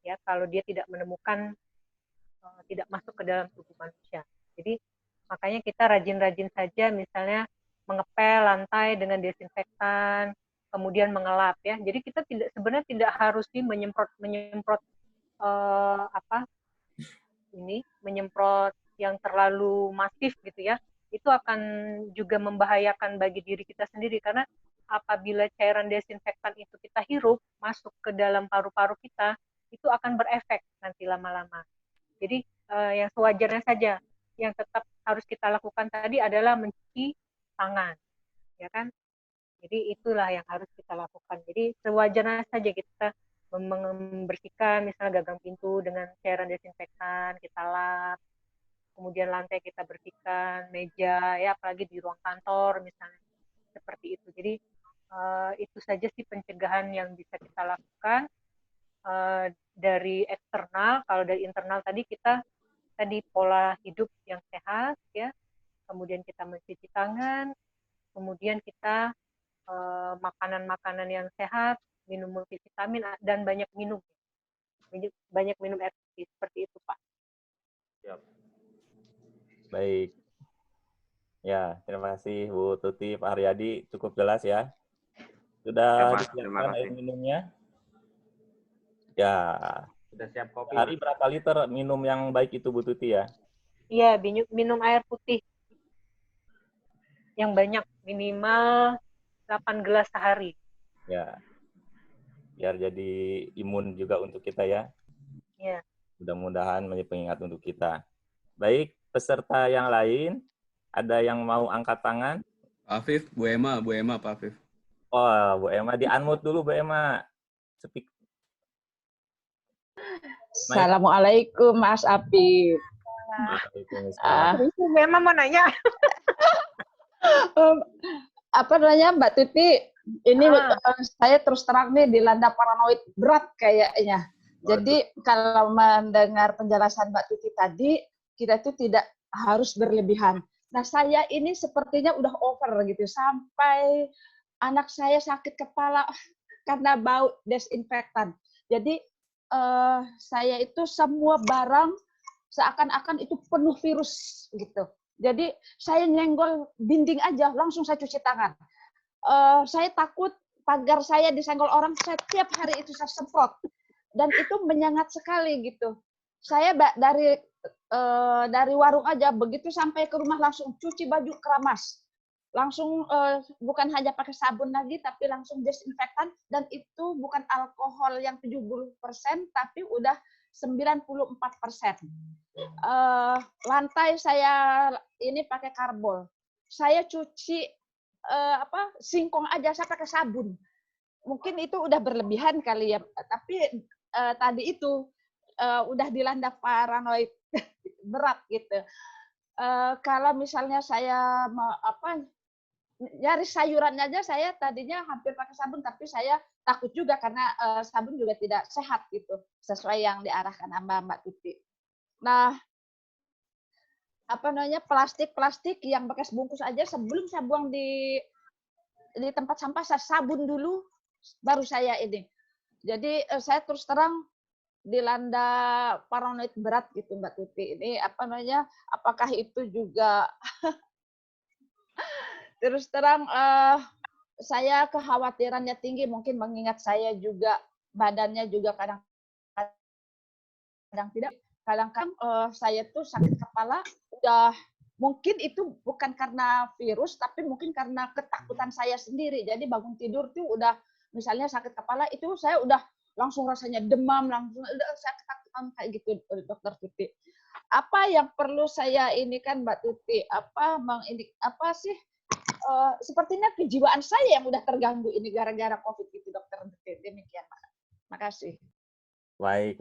Ya, kalau dia tidak menemukan tidak masuk ke dalam tubuh manusia. Jadi makanya kita rajin-rajin saja misalnya mengepel lantai dengan desinfektan, kemudian mengelap ya. Jadi kita sebenarnya tidak harus menyemprot menyemprot yang terlalu masif gitu ya. Itu akan juga membahayakan bagi diri kita sendiri karena apabila cairan desinfektan itu kita hirup masuk ke dalam paru-paru kita, itu akan berefek nanti lama-lama. Jadi yang sewajarnya saja yang tetap harus kita lakukan tadi adalah mencuci tangan, ya kan? Jadi itulah yang harus kita lakukan. Jadi sewajarnya saja kita membersihkan misalnya gagang pintu dengan cairan desinfektan, kita lap, kemudian lantai kita bersihkan, meja ya apalagi di ruang kantor misalnya seperti itu. Jadi itu saja sih pencegahan yang bisa kita lakukan dari eksternal. Kalau dari internal tadi kita pola hidup yang sehat ya, kemudian kita mencuci tangan, kemudian kita makanan-makanan yang sehat, minum multivitamin dan banyak minum air putih seperti itu Pak. Baik. Ya, terima kasih Bu Tuti, Pak Haryadi, cukup jelas ya. Ya, Sudah Mas. Terima disiapkan air kasih. minumnya? Ya. Sudah siap kopi, Hari Mas. berapa liter minum yang baik itu Bu Tuti ya? Iya, minum air putih yang banyak, minimal 8 gelas sehari. Ya. Biar jadi imun juga untuk kita ya. Ya. Mudah-mudahan menjadi pengingat untuk kita. Baik, peserta yang lain, ada yang mau angkat tangan? Pak Afif, Bu Emma, Pak Afif. Oh, Bu Emma, di-unmute dulu Bu Emma. Speak. Assalamualaikum Mas Apif. Waalaikumsalam. Bu Emma mau nanya. Apa namanya Mbak Tuti? Ini saya terus terang nih dilanda paranoid berat kayaknya. Jadi kalau mendengar penjelasan Mbak Tuti tadi, kita itu tidak harus berlebihan. Nah, saya ini sepertinya udah over gitu. Sampai anak saya sakit kepala karena bau desinfektan. Jadi saya itu semua barang seakan-akan itu penuh virus gitu. Jadi saya nyenggol dinding aja langsung saya cuci tangan. Saya takut pagar saya disenggol orang, setiap hari itu saya semprot dan itu menyengat sekali gitu. Saya dari warung aja begitu sampai ke rumah langsung cuci baju keramas. Langsung bukan hanya pakai sabun lagi tapi langsung desinfektan dan itu bukan alkohol yang 70% tapi udah 94%. Lantai saya ini pakai karbol. Saya cuci singkong aja saya pakai sabun. Mungkin itu udah berlebihan kali ya, tapi tadi itu udah dilanda paranoid berat gitu. Kalau misalnya saya mau nyari sayurannya aja saya tadinya hampir pakai sabun tapi saya takut juga karena sabun juga tidak sehat gitu sesuai yang diarahkan sama Mbak Tuti. Nah, plastik yang bekas bungkus aja sebelum saya buang di tempat sampah saya sabun dulu baru saya ini. Jadi saya terus terang dilanda paranoid berat gitu Mbak Tuti. Ini apakah itu juga terus terang saya kekhawatirannya tinggi mungkin mengingat saya juga badannya juga kadang-kadang tidak. Kadang-kadang saya tuh sakit kepala udah mungkin itu bukan karena virus tapi mungkin karena ketakutan saya sendiri. Jadi bangun tidur tuh udah misalnya sakit kepala itu saya udah langsung rasanya demam langsung udah saya ketakutan kayak gitu Dokter Tuti. Apa yang perlu saya ini kan Mbak Tuti sepertinya kejiwaan saya yang udah terganggu ini gara-gara COVID itu Dokter Tuti. Demikian Pak. Makasih. Baik.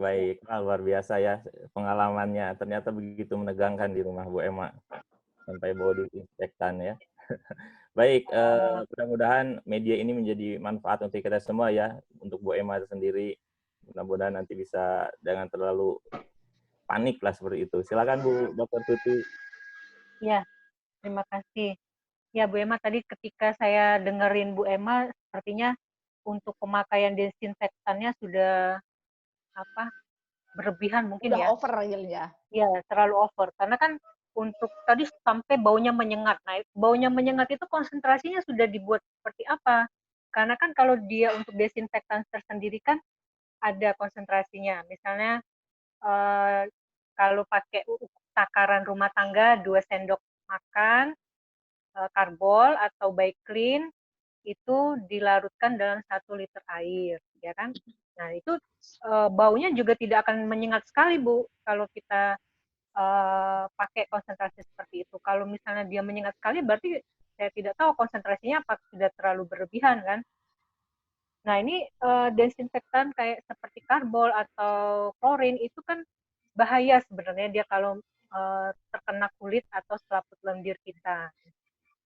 Luar biasa ya pengalamannya. Ternyata begitu menegangkan di rumah Bu Emma. Sampai bawa disinfektan ya. Baik, mudah-mudahan media ini menjadi manfaat untuk kita semua ya. Untuk Bu Emma sendiri. Mudah-mudahan nanti bisa jangan terlalu panik lah seperti itu. Silakan Bu Dr. Tuti. Ya, terima kasih. Ya Bu Emma, tadi ketika saya dengerin Bu Emma, sepertinya untuk pemakaian desinfektannya sudah berlebihan mungkin udah ya. Over ya. Ya, terlalu over. Karena kan untuk tadi sampai baunya menyengat. Nah, baunya menyengat itu konsentrasinya sudah dibuat seperti apa? Karena kan kalau dia untuk desinfektan tersendiri kan ada konsentrasinya. Misalnya kalau pakai takaran rumah tangga 2 sendok makan karbol atau Baiklin itu dilarutkan dalam 1 liter air, ya kan? Nah, itu baunya juga tidak akan menyengat sekali, Bu, kalau kita pakai konsentrasi seperti itu. Kalau misalnya dia menyengat sekali, berarti saya tidak tahu konsentrasinya apakah sudah terlalu berlebihan, kan? Nah, ini desinfektan kayak seperti karbol atau klorin itu kan bahaya sebenarnya dia kalau terkena kulit atau selaput lendir kita.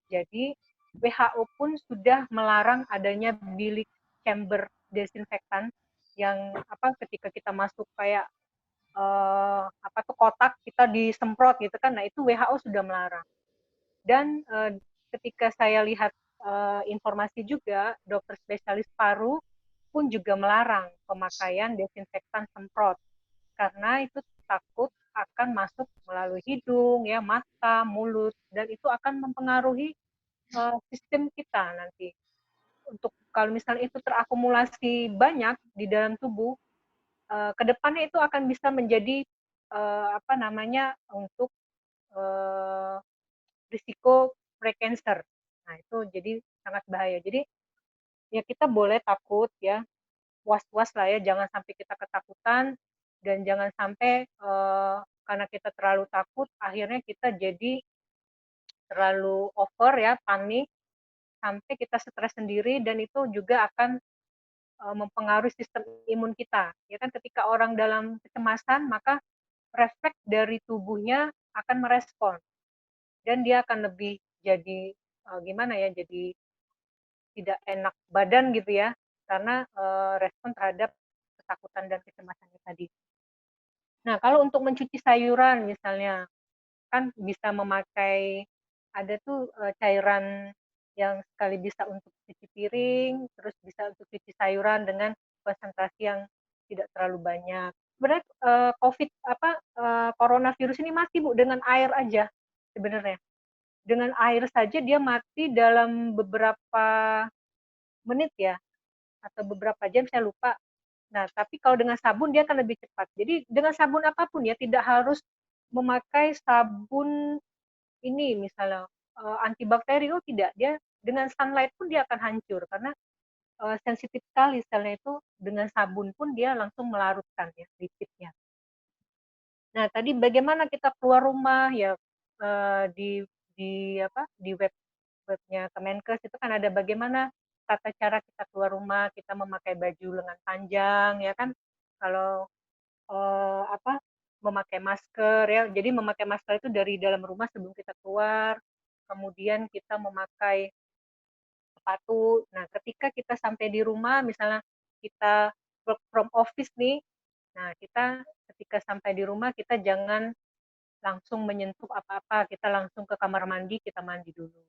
Jadi WHO pun sudah melarang adanya bilik chamber desinfektan yang ketika kita masuk kayak kotak kita disemprot gitu kan. Nah, itu WHO sudah melarang. Dan ketika saya lihat informasi juga dokter spesialis paru pun juga melarang pemakaian desinfektan semprot karena itu takut akan masuk melalui hidung, ya, mata, mulut, dan itu akan mempengaruhi sistem kita nanti. Untuk kalau misalnya itu terakumulasi banyak di dalam tubuh, kedepannya itu akan bisa menjadi apa namanya untuk risiko precancer. Nah itu jadi sangat bahaya. Jadi ya kita boleh takut ya, was-was lah ya, jangan sampai kita ketakutan dan jangan sampai karena kita terlalu takut akhirnya kita jadi terlalu over ya, panik sampai kita stres sendiri dan itu juga akan mempengaruhi sistem imun kita. Ya kan ketika orang dalam kecemasan maka refleks dari tubuhnya akan merespon dan dia akan lebih jadi gimana ya, jadi tidak enak badan gitu ya karena respon terhadap ketakutan dan kecemasannya tadi. Nah, kalau untuk mencuci sayuran misalnya, kan bisa memakai, ada tuh cairan yang sekali bisa untuk cuci piring, terus bisa untuk cuci sayuran dengan konsentrasi yang tidak terlalu banyak. Sebenarnya coronavirus ini mati Bu dengan air aja sebenarnya. Dengan air saja dia mati dalam beberapa menit ya, atau beberapa jam saya lupa. Nah, tapi kalau dengan sabun dia akan lebih cepat. Jadi dengan sabun apapun ya, tidak harus memakai sabun ini misalnya antibakteri, oh tidak, dia dengan sunlight pun dia akan hancur karena sensitif sekali selnya itu, dengan sabun pun dia langsung melarutkan ya lipidnya. Nah, tadi bagaimana kita keluar rumah ya, di webnya Kemenkes itu kan ada bagaimana tata cara kita keluar rumah, kita memakai baju lengan panjang ya kan, kalau memakai masker ya. Jadi memakai masker itu dari dalam rumah sebelum kita keluar, kemudian kita memakai sepatu. Nah, ketika kita sampai di rumah, misalnya kita work from office nih, nah kita ketika sampai di rumah kita jangan langsung menyentuh apa-apa, kita langsung ke kamar mandi, kita mandi dulu.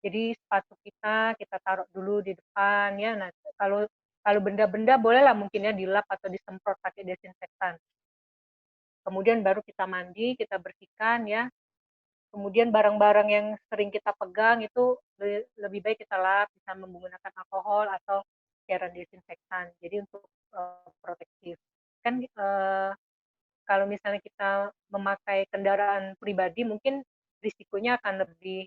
Jadi sepatu kita taruh dulu di depan ya. Nah, kalau benda-benda bolehlah mungkin ya dilap atau disemprot pakai desinfektan. Kemudian baru kita mandi, kita bersihkan ya. Kemudian barang-barang yang sering kita pegang itu lebih baik kita lap, bisa menggunakan alkohol atau cairan desinfektan. Jadi untuk protektif. Kan kalau misalnya kita memakai kendaraan pribadi mungkin risikonya akan lebih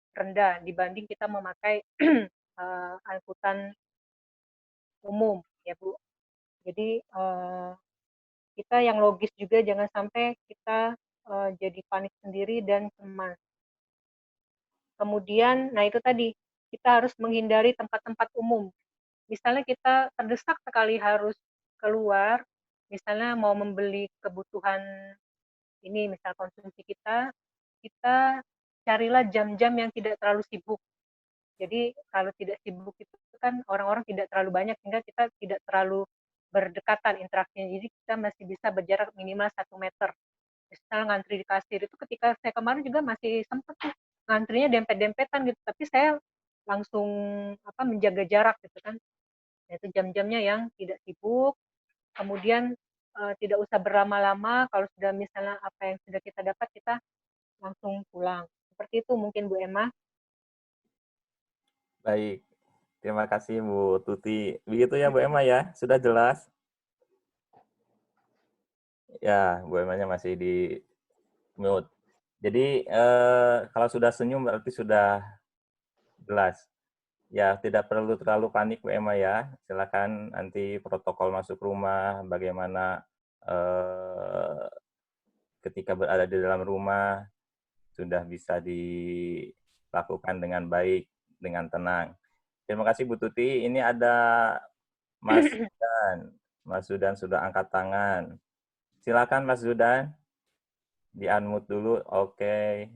rendah dibanding kita memakai angkutan umum ya Bu. Jadi kita yang logis juga, jangan sampai kita jadi panik sendiri dan cemas. Kemudian, nah itu tadi, kita harus menghindari tempat-tempat umum. Misalnya kita terdesak sekali harus keluar, misalnya mau membeli kebutuhan ini, misal konsumsi kita carilah jam-jam yang tidak terlalu sibuk. Jadi kalau tidak sibuk itu kan orang-orang tidak terlalu banyak, sehingga kita tidak terlalu berdekatan interaksinya. Jadi kita masih bisa berjarak minimal 1 meter. Misal ngantri di kasir itu, ketika saya kemarin juga masih sempat tuh ngantrinya dempet-dempetan gitu, tapi saya langsung menjaga jarak gitu kan. Nah, itu jam-jamnya yang tidak sibuk. Kemudian tidak usah berlama-lama, kalau sudah misalnya apa yang sudah kita dapat kita langsung pulang. Seperti itu mungkin Bu Emma. Baik, terima kasih Bu Tuti. Begitu ya Bu Emma ya, sudah jelas? Ya, Bu Emma-nya masih di mute. Jadi kalau sudah senyum berarti sudah jelas. Ya, tidak perlu terlalu panik Bu Emma ya. Silakan nanti protokol masuk rumah, bagaimana ketika berada di dalam rumah sudah bisa dilakukan dengan baik, dengan tenang. Terima kasih Bu Tuti. Ini ada Mas Zudan. Mas Zudan sudah angkat tangan. Silakan Mas Zudan. Di-unmute dulu. Oke.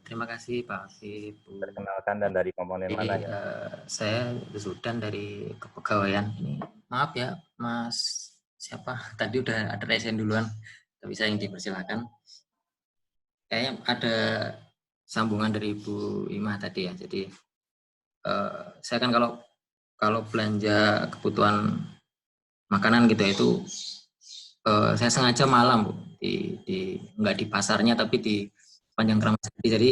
Terima kasih Pak Afif. Perkenalkan dan dari komponen mana ya? Saya Zudan dari kepegawaian. Ini maaf ya Mas siapa? Tadi udah ada resen duluan, tapi saya yang dipersilakan. Kayaknya ada sambungan dari Bu Ima tadi ya. Jadi saya kan kalau belanja kebutuhan makanan gitu itu saya sengaja malam, Bu, nggak di pasarnya tapi di Panjang Kramat Jati, jadi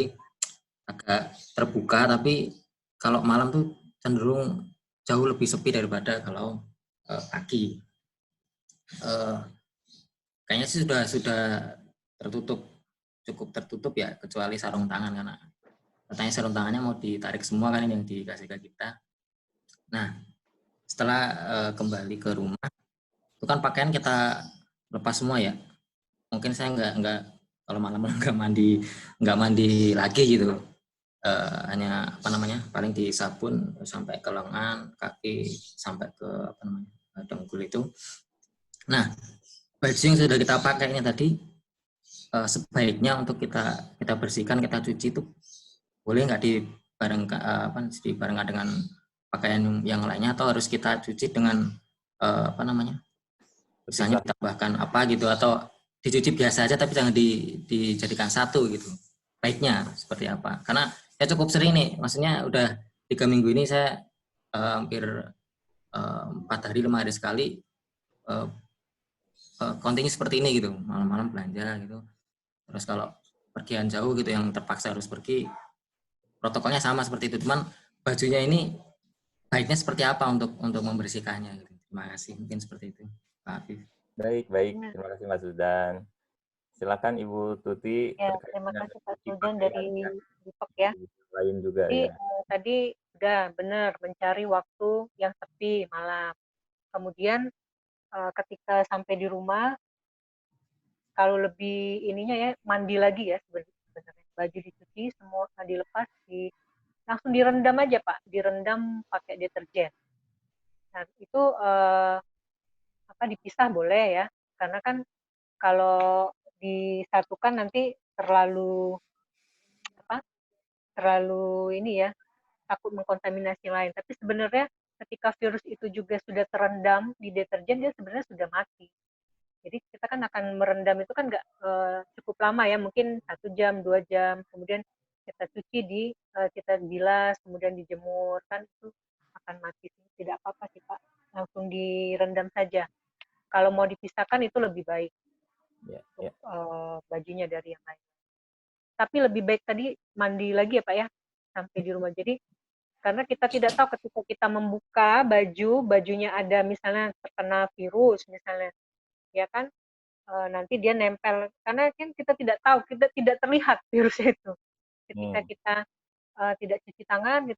agak terbuka, tapi kalau malam tuh cenderung jauh lebih sepi daripada kalau pagi. Kayaknya sih sudah tertutup, cukup tertutup ya, kecuali sarung tangan, karena katanya sarung tangannya mau ditarik semua kan, ini yang dikasih ke kita. Nah, setelah kembali ke rumah, itu kan pakaian kita lepas semua ya. Mungkin saya nggak kalau malam nggak mandi lagi gitu. Hanya paling di sabun sampai ke lengan, kaki, sampai ke dengkul itu. Nah, baju yang sudah kita pakai ini tadi sebaiknya untuk kita bersihkan, kita cuci itu boleh nggak dibarengkan dengan pakaian yang lainnya, atau harus kita cuci dengan misalnya ditambahkan apa gitu, atau dicuci biasa aja tapi jangan dijadikan satu gitu, baiknya seperti apa? Karena saya cukup sering nih, maksudnya udah 3 minggu ini saya hampir 4 hari 5 hari sekali continue seperti ini gitu, malam-malam belanja gitu. Terus kalau pergian jauh gitu yang terpaksa harus pergi, protokolnya sama seperti itu, cuman bajunya ini baiknya seperti apa untuk membersihkannya gitu. Terima kasih, mungkin seperti itu, Pak Afif. Baik, terima kasih Mas Zudan. Silakan Ibu Tuti. Ya, terima kasih Pak Zudan dari Depok ya. Lain juga. Jadi ya. tadi udah benar, mencari waktu yang sepi malam. Kemudian ketika sampai di rumah, kalau lebih ininya ya, mandi lagi ya sebenarnya. Baju dicuci, semua dilepas, langsung direndam aja Pak, direndam pakai deterjen. Nah itu dipisah boleh ya, karena kan kalau disatukan nanti terlalu ini ya, takut mengkontaminasi lain. Tapi sebenarnya ketika virus itu juga sudah terendam di deterjen, dia sebenarnya sudah mati. Jadi kita kan akan merendam itu kan nggak cukup lama ya, mungkin 1 jam, 2 jam, kemudian kita cuci kita bilas, kemudian dijemur, kan itu akan mati. Tidak apa-apa sih Pak, langsung direndam saja. Kalau mau dipisahkan itu lebih baik untuk bajunya dari yang lain. Tapi lebih baik tadi mandi lagi ya Pak ya, sampai di rumah. Jadi karena kita tidak tahu ketika kita membuka bajunya ada misalnya terkena virus misalnya, ya kan, nanti dia nempel, karena kan kita tidak tahu, kita tidak terlihat virusnya itu. Ketika kita tidak cuci tangan,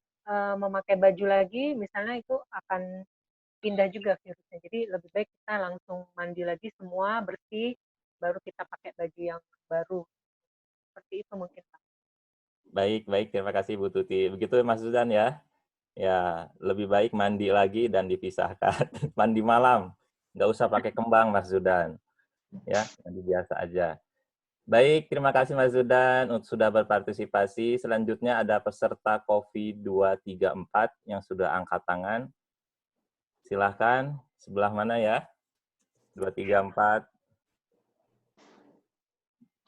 memakai baju lagi, misalnya itu akan pindah juga virusnya. Jadi lebih baik kita langsung mandi lagi semua, bersih, baru kita pakai baju yang baru. Seperti itu mungkin Pak. Baik, terima kasih Bu Tuti. Begitu Mas Zudan ya. Ya, lebih baik mandi lagi dan dipisahkan. Mandi malam, nggak usah pakai kembang Mas Zudan. Ya, mandi biasa aja. Baik, terima kasih Mas Zudan sudah berpartisipasi. Selanjutnya ada peserta COVID 234 yang sudah angkat tangan. Silahkan, sebelah mana ya? 234.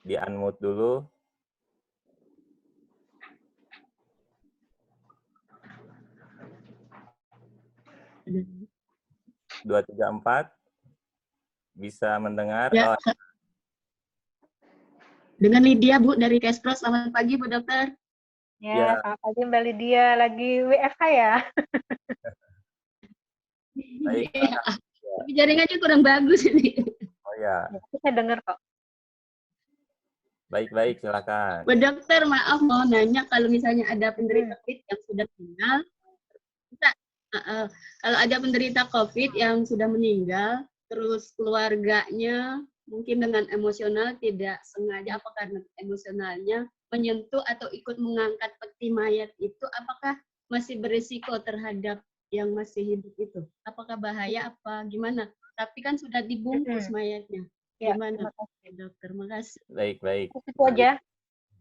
Di-unmute dulu. Dua, 234 bisa mendengar? Ya. Dengan Lydia Bu dari Kespro. Selamat pagi Bu Dokter. Ya, selamat pagi Mbak Lydia, lagi WFH ya? Baik. Ya. Tapi jaringannya kurang bagus ini. Oh ya. Saya dengar kok. Baik, silakan. Bu Dokter, maaf mau nanya, kalau misalnya ada penderita COVID yang sudah meninggal, kalau ada penderita COVID yang sudah meninggal, terus keluarganya mungkin dengan emosional tidak sengaja, apa karena emosionalnya menyentuh atau ikut mengangkat peti mayat itu, apakah masih berisiko terhadap yang masih hidup itu? Apakah bahaya apa gimana? Tapi kan sudah dibungkus mayatnya. Gimana, ya, Dokter? Makasih. Baik. Itu aja.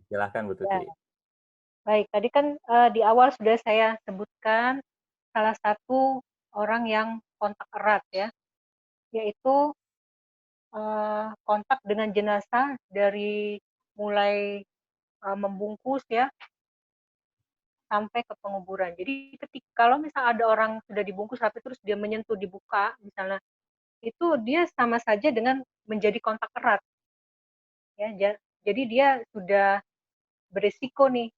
Silahkan Bu Tuti. Ya. Baik, tadi kan di awal sudah saya sebutkan salah satu orang yang kontak erat ya, yaitu kontak dengan jenazah dari mulai membungkus ya sampai ke penguburan. Jadi kalau misalnya ada orang sudah dibungkus tapi terus dia menyentuh, dibuka misalnya, itu dia sama saja dengan menjadi kontak erat. Ya, jadi dia sudah berisiko nih,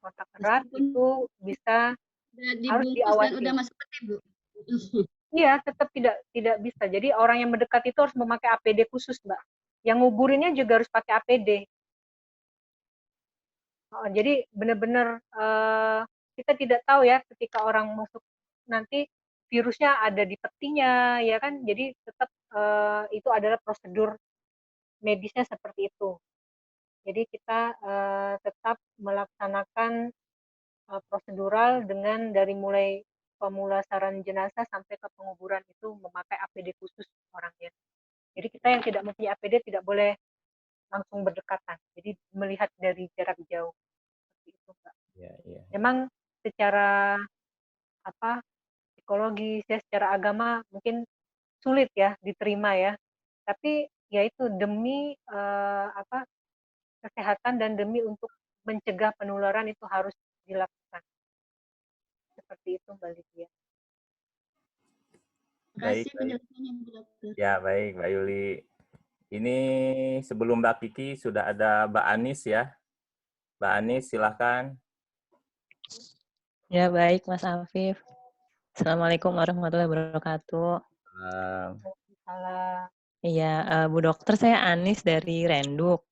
kontak erat Meskipun itu bisa udah harus dibungkus dan diawasi. udah masuk peti, Bu. Iya, tetap tidak bisa. Jadi orang yang mendekat itu harus memakai APD khusus, Mbak. Yang nguburinnya juga harus pakai APD. Jadi benar-benar kita tidak tahu ya ketika orang masuk nanti virusnya ada di petinya, ya kan? Jadi tetap itu adalah prosedur medisnya seperti itu. Jadi kita tetap melaksanakan prosedural dengan dari mulai pemulasaran jenazah sampai ke penguburan itu memakai APD khusus orangnya. Jadi kita yang tidak mempunyai APD tidak boleh langsung berdekatan. Jadi melihat dari jarak jauh seperti itu, Mbak. Ya, ya. Memang secara psikologis ya, secara agama mungkin sulit ya diterima ya. Tapi ya itu demi kesehatan dan demi untuk mencegah penularan itu harus dilakukan. Seperti itu, Mbak Lydia. Terima Baik, kasih baik. penjelasannya, Bu Dokter. Ya, baik, Mbak Yuli. Ini sebelum Mbak Kiki sudah ada Mbak Anis ya. Mbak Anis, silahkan. Ya, baik, Mas Afif. Assalamualaikum warahmatullahi wabarakatuh. Salah. Iya, Bu Dokter, saya Anis dari Renduk.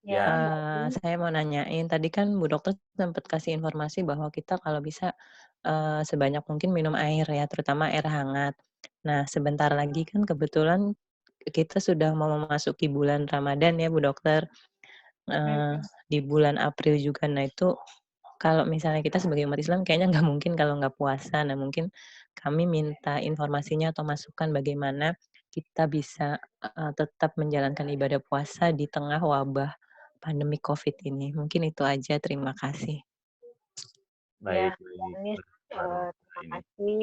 Ya, Saya mau nanyain, tadi kan Bu Dokter sempat kasih informasi bahwa kita kalau bisa sebanyak mungkin minum air ya, terutama air hangat. Nah, sebentar lagi kan kebetulan kita sudah mau memasuki bulan Ramadan ya, Bu Dokter. Di bulan April juga, nah itu kalau misalnya kita sebagai umat Islam kayaknya nggak mungkin kalau nggak puasa. Nah, mungkin kami minta informasinya atau masukan bagaimana kita bisa tetap menjalankan ibadah puasa di tengah wabah pandemi COVID ini. Mungkin itu aja. Terima kasih. ya, Baik, baik. ini terima Ini kasih.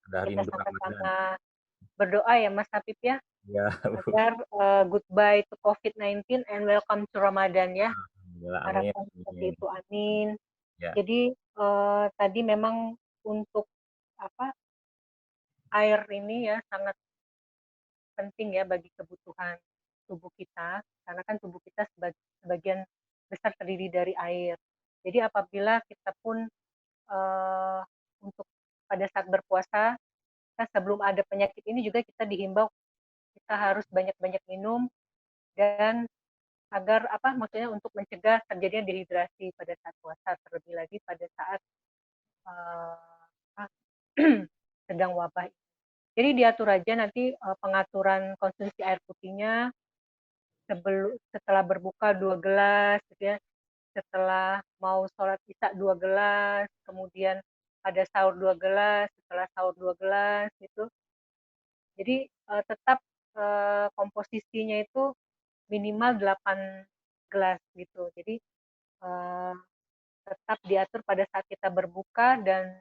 sudah Kita rindu Ramadan. sama-sama berdoa ya Mas Habib ya, Ya, Bu. agar goodbye to COVID-19 and welcome to Ramadan ya. Alhamdulillah, amin. Harapan seperti Amin. itu, amin. Ya. Jadi tadi memang untuk air ini ya sangat penting ya bagi kebutuhan tubuh kita, karena kan tubuh kita sebagian besar terdiri dari air. Jadi apabila kita pun untuk pada saat berpuasa, kan sebelum ada penyakit ini juga kita dihimbau kita harus banyak-banyak minum dan agar maksudnya untuk mencegah terjadinya dehidrasi pada saat puasa, terlebih lagi pada saat sedang wabah. Jadi diatur aja nanti pengaturan konsumsi air putihnya setelah berbuka 2 gelas gitu ya, setelah mau sholat isya 2 gelas, kemudian pada sahur 2 gelas, setelah sahur 2 gelas gitu. Jadi tetap komposisinya itu minimal 8 gelas gitu. Jadi tetap diatur pada saat kita berbuka dan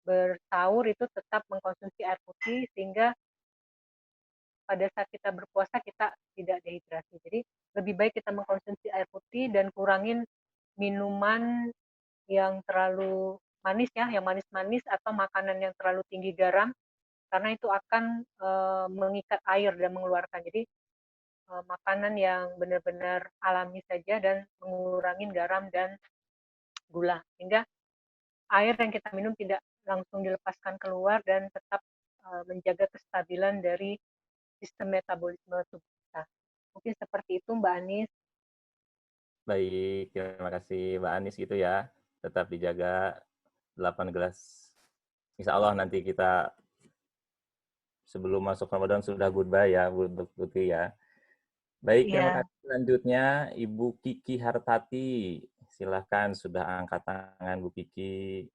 bersahur itu tetap mengkonsumsi air putih sehingga pada saat kita berpuasa kita tidak dehidrasi. Jadi lebih baik kita mengkonsumsi air putih dan kurangin minuman yang terlalu manis ya, yang manis-manis atau makanan yang terlalu tinggi garam karena itu akan mengikat air dan mengeluarkan. Jadi makanan yang benar-benar alami saja dan mengurangi garam dan gula sehingga air yang kita minum tidak langsung dilepaskan keluar dan tetap menjaga kestabilan dari sistem metabolisme tubuh kita. Mungkin seperti itu Mbak Anis. Baik, terima kasih Mbak Anis gitu ya. Tetap dijaga 8 gelas. Insya Allah nanti kita sebelum masuk Ramadan sudah goodbye ya, Bu Putri ya. Baik, terima kasih. Selanjutnya Ibu Kiki Hartati. Silahkan, sudah angkat tangan Bu Kiki.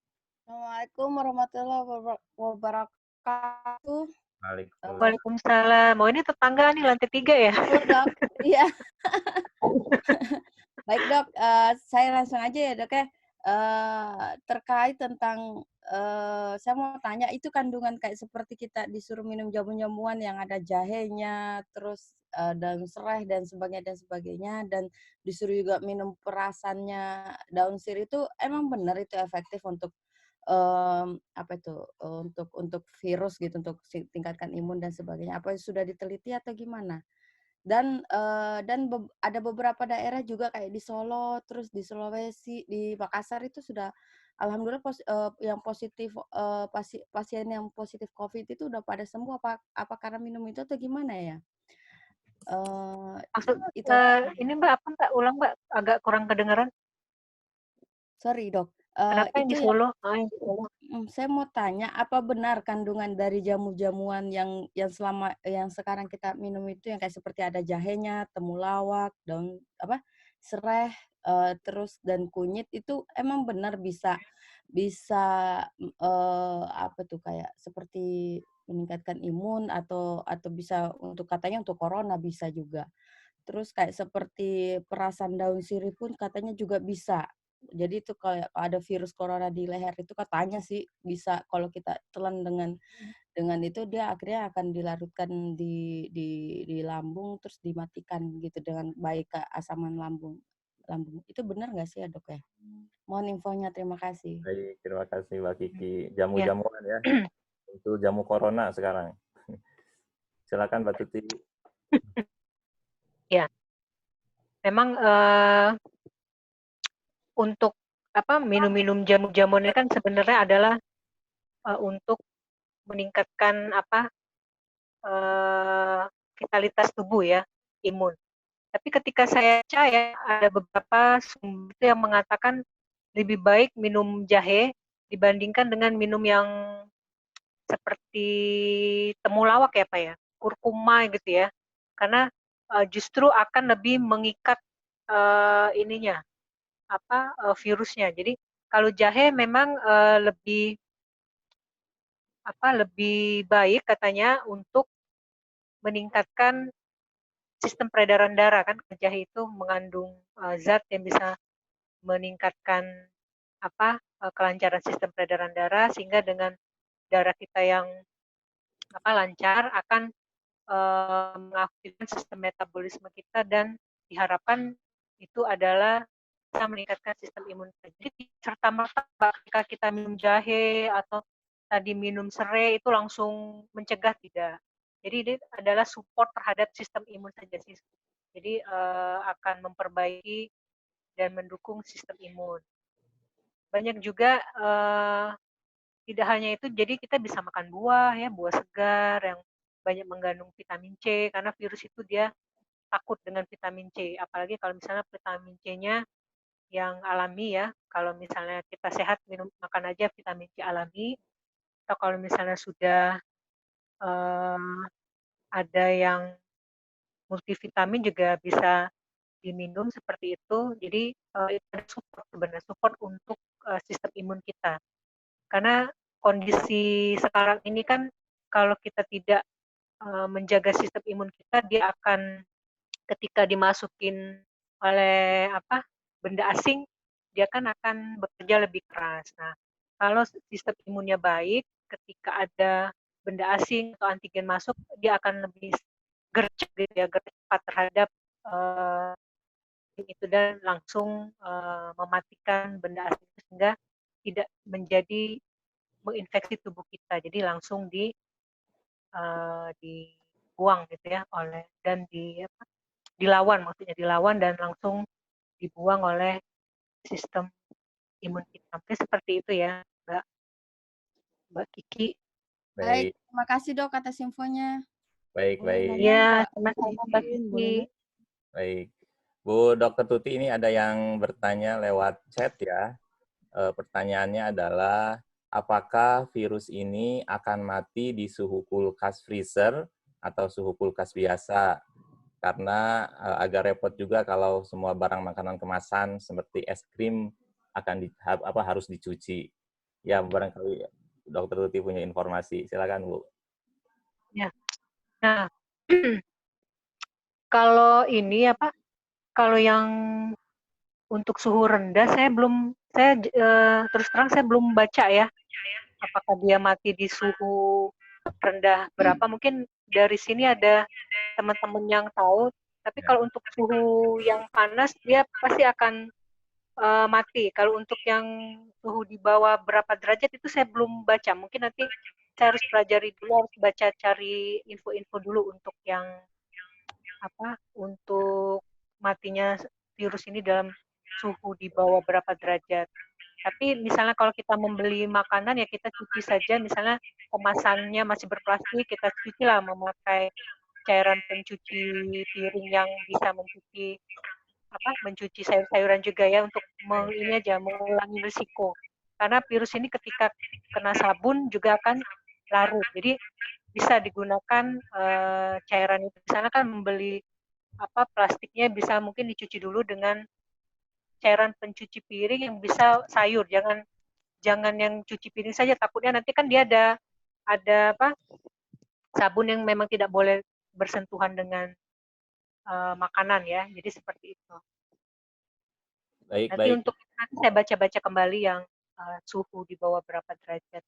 Assalamualaikum warahmatullahi wabarakatuh. Waalaikumsalam. Oh, ini tetangga nih lantai 3 ya? Dok, iya. Baik dok, saya langsung aja ya dok ya. Terkait tentang, saya mau tanya itu kandungan kayak seperti kita disuruh minum jamu-jamuan yang ada jahenya, terus daun serai dan sebagainya, dan disuruh juga minum perasannya daun sirih itu emang benar itu efektif untuk apa itu untuk virus gitu, untuk tingkatkan imun dan sebagainya. Apa sudah diteliti atau gimana? Dan ada beberapa daerah juga kayak di Solo, terus di Sulawesi, di Makassar itu sudah alhamdulillah yang positif pasien yang positif COVID itu udah pada sembuh. Apa karena minum itu atau gimana ya? Maksud Itu ini Mbak apa Mbak? Ulang Mbak, agak kurang kedengaran. sorry dok. Kenapa yang di Itu Solo? Yang di Solo. saya mau tanya, apa benar kandungan dari jamu-jamuan yang sekarang kita minum itu yang kayak seperti ada jahenya, temulawak, daun apa, sereh, terus dan kunyit itu emang benar bisa bisa apa tuh kayak seperti meningkatkan imun atau bisa untuk katanya untuk corona bisa juga. Terus kayak seperti perasan daun sirih pun katanya juga bisa. Jadi itu kayak ada virus corona di leher itu katanya sih bisa kalau kita telan dengan itu dia akhirnya akan dilarutkan di lambung terus dimatikan gitu dengan baik keasaman lambung. Itu benar nggak sih ya dok ya? Mohon infonya, terima kasih. Baik, terima kasih Mbak Kiki. Ya. Jamu-jamuan ya. Untuk jamu corona sekarang. Silakan Mbak Tuti. Ya, memang untuk minum-minum jamu-jamuan ini kan sebenarnya adalah untuk meningkatkan vitalitas tubuh ya, imun. Tapi ketika saya baca ya ada beberapa sumber yang mengatakan lebih baik minum jahe dibandingkan dengan minum yang seperti temulawak ya Pak ya, kurkuma gitu ya. Karena justru akan lebih mengikat virusnya. Jadi kalau jahe memang lebih baik katanya untuk meningkatkan sistem peredaran darah kan. Jahe itu mengandung zat yang bisa meningkatkan kelancaran sistem peredaran darah sehingga dengan darah kita yang lancar akan mengaktifkan sistem metabolisme kita dan diharapkan itu adalah bisa meningkatkan sistem imun kita. Jadi serta-merta ketika kita minum jahe atau tadi minum serai itu langsung mencegah, tidak. Jadi ini adalah support terhadap sistem imun saja sih. Jadi akan memperbaiki dan mendukung sistem imun. Banyak juga tidak hanya itu, jadi kita bisa makan buah ya, buah segar yang banyak mengandung vitamin C karena virus itu dia takut dengan vitamin C. Apalagi kalau misalnya vitamin C-nya yang alami ya. Kalau misalnya kita sehat makan aja vitamin C alami. Atau kalau misalnya sudah ada yang multivitamin juga bisa diminum seperti itu. Jadi itu ada support sebenarnya, support untuk sistem imun kita. Karena kondisi sekarang ini kan kalau kita tidak menjaga sistem imun kita, dia akan ketika dimasukin oleh benda asing, dia kan akan bekerja lebih keras. Nah, kalau sistem imunnya baik, ketika ada benda asing atau antigen masuk, dia akan lebih gercep gitu ya, cepat terhadap itu dan langsung mematikan benda asing sehingga tidak menjadi menginfeksi tubuh kita. Jadi langsung dibuang gitu ya dan dilawan, maksudnya dilawan dan langsung dibuang oleh sistem imun kita. Mungkin seperti itu ya, Mbak Kiki. Baik, terima kasih dok atas infonya. Baik. Iya, sama-sama Mbak Kiki. Baik. Bu Dr. Tuti, ini ada yang bertanya lewat chat ya. Pertanyaannya adalah, apakah virus ini akan mati di suhu kulkas freezer atau suhu kulkas biasa? Karena agak repot juga kalau semua barang makanan kemasan seperti es krim harus dicuci. Ya, barangkali Dr. Tuti punya informasi. Silakan, Bu. Ya. Nah, kalau ini kalau yang untuk suhu rendah saya terus terang saya belum baca ya. Apakah dia mati di suhu rendah berapa? Mungkin dari sini ada teman-teman yang tahu. Tapi kalau untuk suhu yang panas dia pasti akan mati. Kalau untuk yang suhu di bawah berapa derajat itu saya belum baca. Mungkin nanti saya harus pelajari dulu, harus baca cari info-info dulu untuk yang untuk matinya virus ini dalam suhu di bawah berapa derajat. Tapi misalnya kalau kita membeli makanan ya kita cuci saja, misalnya kemasannya masih berplastik, kita cuci lah memakai cairan pencuci piring yang bisa mencuci sayur-sayuran juga ya, untuk ini aja mengurangi risiko. Karena virus ini ketika kena sabun juga akan larut. Jadi bisa digunakan cairan itu. Di sana kan membeli plastiknya bisa mungkin dicuci dulu dengan cairan pencuci piring yang bisa sayur. Jangan yang cuci piring saja, takutnya nanti kan dia ada sabun yang memang tidak boleh bersentuhan dengan makanan ya. Jadi seperti itu. Nanti untuk nanti saya baca-baca kembali yang suhu di bawah berapa derajat.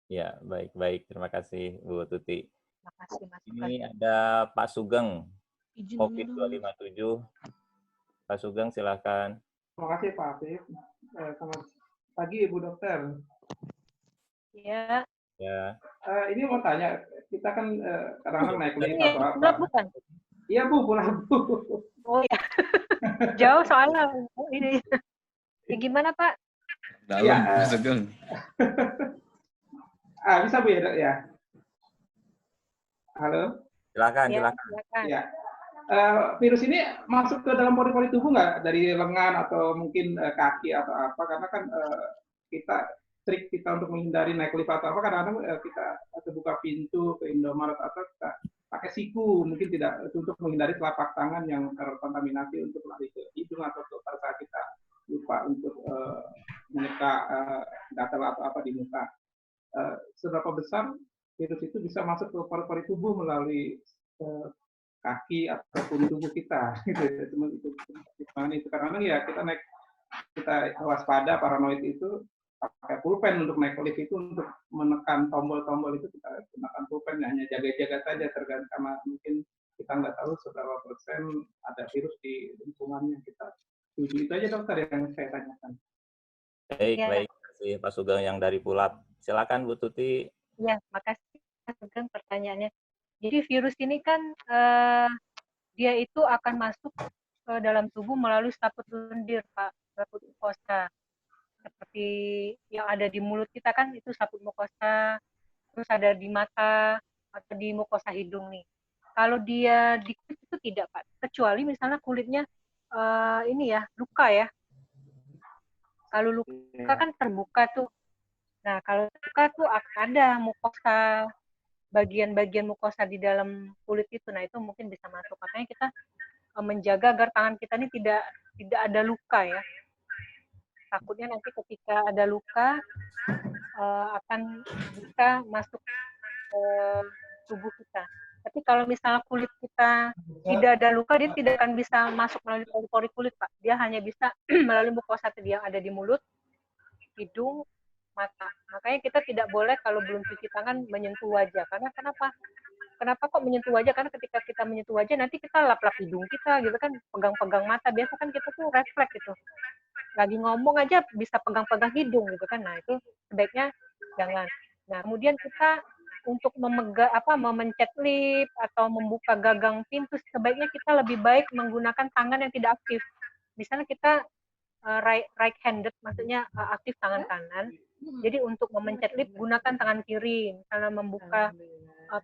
Ya, baik. Terima kasih Bu Tuti. Terima kasih Mas. Ini ada Pak Sugeng, COVID 257. Pak Sugeng, silakan. Terima kasih Pak Afif. Selamat pagi Ibu Dokter. Iya. Ya. Ini mau tanya, kita kan kadang-kadang naik lift atau apa? Bukan? Iya Bu, pulang Bu. Oh ya, jauh soalnya ini. Ya, gimana Pak? Dalam, ya, Pak Sugeng. Bisa Bu ya? Halo? Silakan. Ya. Virus ini masuk ke dalam pori-pori tubuh nggak? Dari lengan atau mungkin kaki atau apa? Karena kan trik kita untuk menghindari naik lift atau apa, kadang-kadang kita terbuka pintu ke Indomaret atau kita pakai siku, mungkin tidak untuk menghindari telapak tangan yang terkontaminasi untuk lari ke hidung atau pada saat kita lupa untuk menyeka gatal atau apa di muka. Seberapa besar virus itu bisa masuk ke pori-pori tubuh melalui kaki ataupun tubuh kita, gitu. Cuma itu kadang-kadang ya kita waspada, paranoid itu pakai pulpen untuk naik lift itu, untuk menekan tombol-tombol itu kita gunakan pulpen, hanya jaga-jaga saja, tergantung karena mungkin kita nggak tahu seberapa persen ada virus di lingkungan yang kita tuju. Itu aja Dokter yang saya tanyakan. Baik. Terima kasih Pak Sugeng yang dari Pulap. Silakan Bu Tuti. Ya, makasih Pak Sugeng pertanyaannya. Jadi virus ini kan dia itu akan masuk ke dalam tubuh melalui selaput lendir, Pak, selaput mukosa. Seperti yang ada di mulut kita kan itu selaput mukosa, terus ada di mata atau di mukosa hidung nih. Kalau dia di kulit itu tidak, Pak. Kecuali misalnya kulitnya ini ya, luka ya. Kalau luka kan terbuka tuh. Nah, kalau luka tuh akan ada mukosa, bagian-bagian mukosa di dalam kulit itu. Nah, itu mungkin bisa masuk. Makanya kita menjaga agar tangan kita ini tidak ada luka ya. Takutnya nanti ketika ada luka akan bisa masuk ke tubuh kita. Tapi kalau misalnya kulit kita tidak ada luka, dia tidak akan bisa masuk melalui pori-pori kulit, Pak. Dia hanya bisa melalui mukosa yang ada di mulut, hidung, mata. Makanya kita tidak boleh kalau belum cuci tangan menyentuh wajah. Karena kenapa? Kenapa kok menyentuh wajah? Karena ketika kita menyentuh wajah, nanti kita lap-lap hidung kita, gitu kan, pegang-pegang mata. Biasa kan kita tuh refleks gitu. Lagi ngomong aja bisa pegang-pegang hidung gitu kan. Nah, itu sebaiknya jangan. Nah, kemudian kita untuk memencet lip atau membuka gagang pintu, sebaiknya kita lebih baik menggunakan tangan yang tidak aktif. Misalnya kita right handed, maksudnya aktif tangan kanan. Jadi untuk memencet lip gunakan tangan kiri, misalnya membuka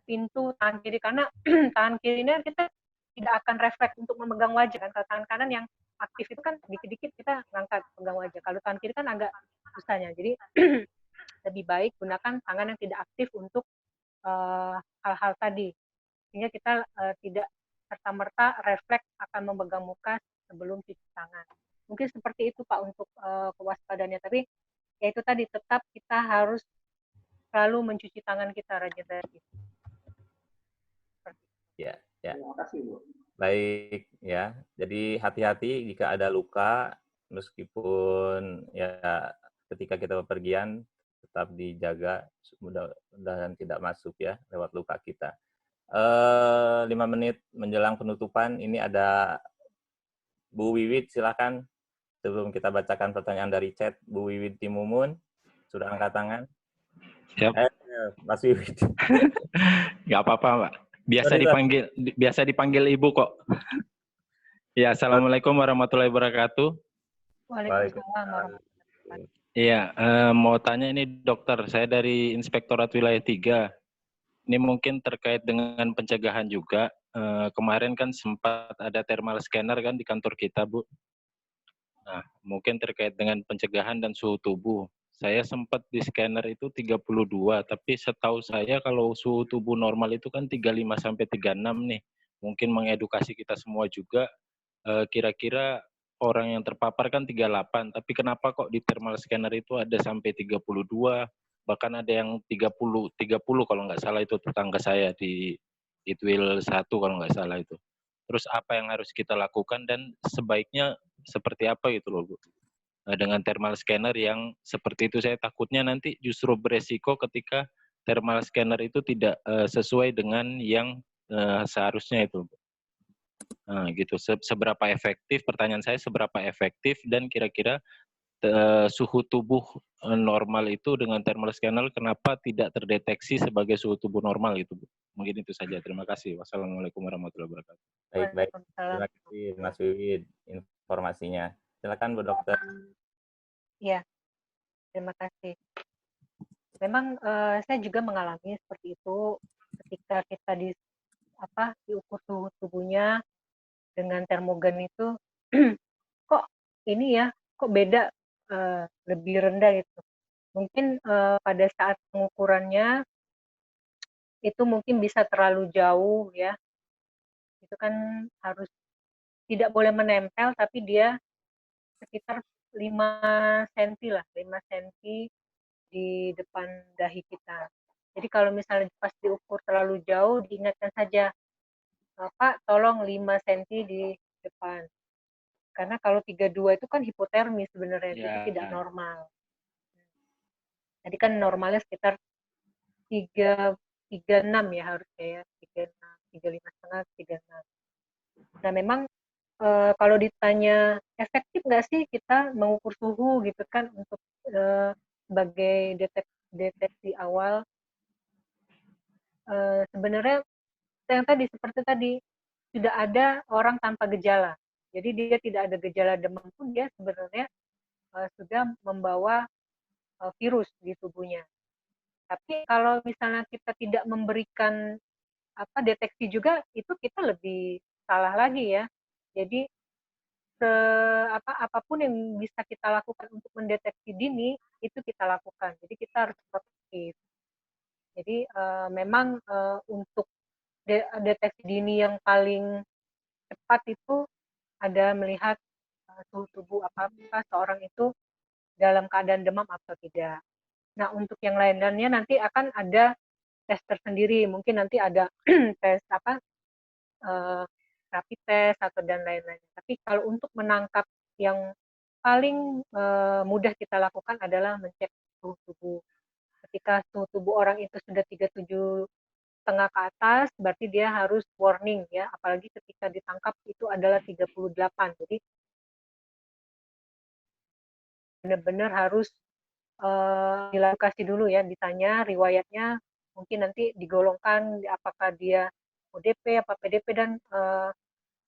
pintu tangan kiri, karena tangan kirinya kita tidak akan refleks untuk memegang wajah kan. Kalau tangan kanan yang aktif itu kan dikit-dikit kita ngangkat pegang wajah. Kalau tangan kiri kan agak susahnya. Jadi lebih baik gunakan tangan yang tidak aktif untuk hal-hal tadi. Sehingga kita tidak serta-merta refleks akan memegang muka sebelum cuci tangan. Mungkin seperti itu Pak untuk kewaspadaannya. Tapi ya itu tadi, tetap kita harus selalu mencuci tangan kita rajin-rajin. Ya. Terima kasih Bu. Baik ya. Jadi hati-hati jika ada luka, meskipun ya ketika kita bepergian tetap dijaga, mudah-mudahan tidak masuk ya lewat luka kita. 5 menit menjelang penutupan, ini ada Bu Wiwit, silakan sebelum kita bacakan pertanyaan dari chat, Bu Wiwid Timumun sudah angkat tangan. Siap. Mas Wiwid. Nggak apa-apa, Pak. Sorry. Biasa dipanggil Ibu kok. Ya, Assalamualaikum warahmatullahi wabarakatuh. Waalaikumsalam warahmatullahi wabarakatuh. Iya, mau tanya ini dokter, saya dari Inspektorat Wilayah 3. Ini mungkin terkait dengan pencegahan juga. Kemarin kan sempat ada thermal scanner kan di kantor kita, Bu. Nah, mungkin terkait dengan pencegahan dan suhu tubuh. Saya sempat di scanner itu 32, tapi setahu saya kalau suhu tubuh normal itu kan 35 sampai 36 nih. Mungkin mengedukasi kita semua juga, kira-kira orang yang terpapar kan 38, tapi kenapa kok di thermal scanner itu ada sampai 32, bahkan ada yang 30 kalau nggak salah itu tetangga saya di Itwil 1 kalau nggak salah itu. Terus apa yang harus kita lakukan dan sebaiknya seperti apa gitu loh, Bu. Dengan thermal scanner yang seperti itu saya takutnya nanti justru beresiko ketika thermal scanner itu tidak sesuai dengan yang seharusnya itu, Bu. Nah, gitu. Seberapa efektif, pertanyaan saya seberapa efektif dan kira-kira suhu tubuh normal itu dengan thermal scanner kenapa tidak terdeteksi sebagai suhu tubuh normal gitu, Bu. Mungkin itu saja. Terima kasih. Wassalamualaikum warahmatullahi wabarakatuh. Baik. Terima kasih Mas Wiwid informasinya. Silakan Bu Dokter. Ya, terima kasih. Memang saya juga mengalami seperti itu ketika kita diukur suhu tubuhnya dengan termogan itu kok ini ya, kok beda lebih rendah gitu. Mungkin pada saat pengukurannya itu mungkin bisa terlalu jauh ya. Itu kan harus tidak boleh menempel tapi dia sekitar 5 cm lah, 5 cm di depan dahi kita. Jadi kalau misalnya pas diukur terlalu jauh, diingatkan saja, Pak, tolong 5 cm di depan. Karena kalau 32 itu kan hipotermi sebenarnya, itu tidak normal. Jadi kan normalnya sekitar 36 ya harusnya ya, 35,5, 36. Nah memang kalau ditanya efektif nggak sih kita mengukur suhu gitu kan untuk sebagai deteksi awal, sebenarnya yang tadi seperti tadi sudah ada orang tanpa gejala, jadi dia tidak ada gejala demam pun dia sebenarnya sudah membawa virus di tubuhnya. Tapi kalau misalnya kita tidak memberikan deteksi juga, itu kita lebih salah lagi ya. Jadi apapun yang bisa kita lakukan untuk mendeteksi dini itu kita lakukan. Jadi kita harus proaktif. Jadi memang untuk deteksi dini yang paling cepat itu ada melihat suhu tubuh apakah seorang itu dalam keadaan demam atau tidak. Nah untuk yang lainnya nanti akan ada tes tersendiri. Mungkin nanti ada tes rapid test atau dan lain-lain. Tapi kalau untuk menangkap yang paling mudah kita lakukan adalah mencek suhu tubuh. Ketika suhu tubuh orang itu sudah 37,5 ke atas, berarti dia harus warning ya. Apalagi ketika ditangkap itu adalah 38. Jadi benar-benar harus dilakukan dulu ya, ditanya riwayatnya, mungkin nanti digolongkan apakah dia ODP apa PDP dan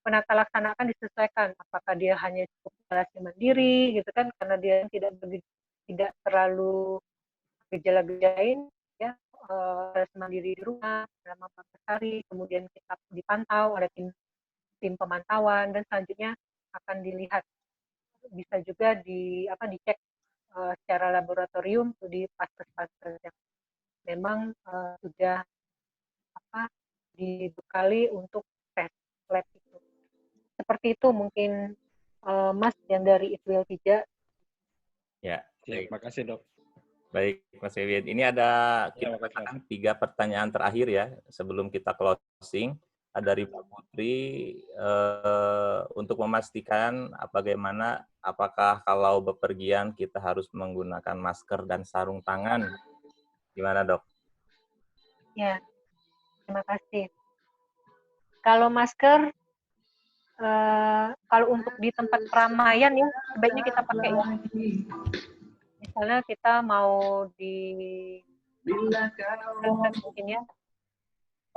penata laksana akan disesuaikan apakah dia hanya cukup isolasi mandiri gitu kan karena dia tidak terlalu gejala-gejalain ya isolasi mandiri di rumah selama 14 hari, kemudian kita dipantau, ada tim pemantauan dan selanjutnya akan dilihat bisa juga dicek secara laboratorium di paskes-paskes yang memang sudah dibekali untuk tes lab itu. Seperti itu mungkin Mas yang dari Itwil 3. Ya, terima kasih Dok. Baik Mas Wiwid, ini ada kita bacakan 3 pertanyaan terakhir ya sebelum kita closing. Ada dari Mbak Putri untuk memastikan bagaimana apakah kalau bepergian kita harus menggunakan masker dan sarung tangan. Gimana Dok? Ya, terima kasih. Kalau masker kalau untuk di tempat keramaian ya sebaiknya kita pakai ya. Misalnya kita mau di mungkin ya.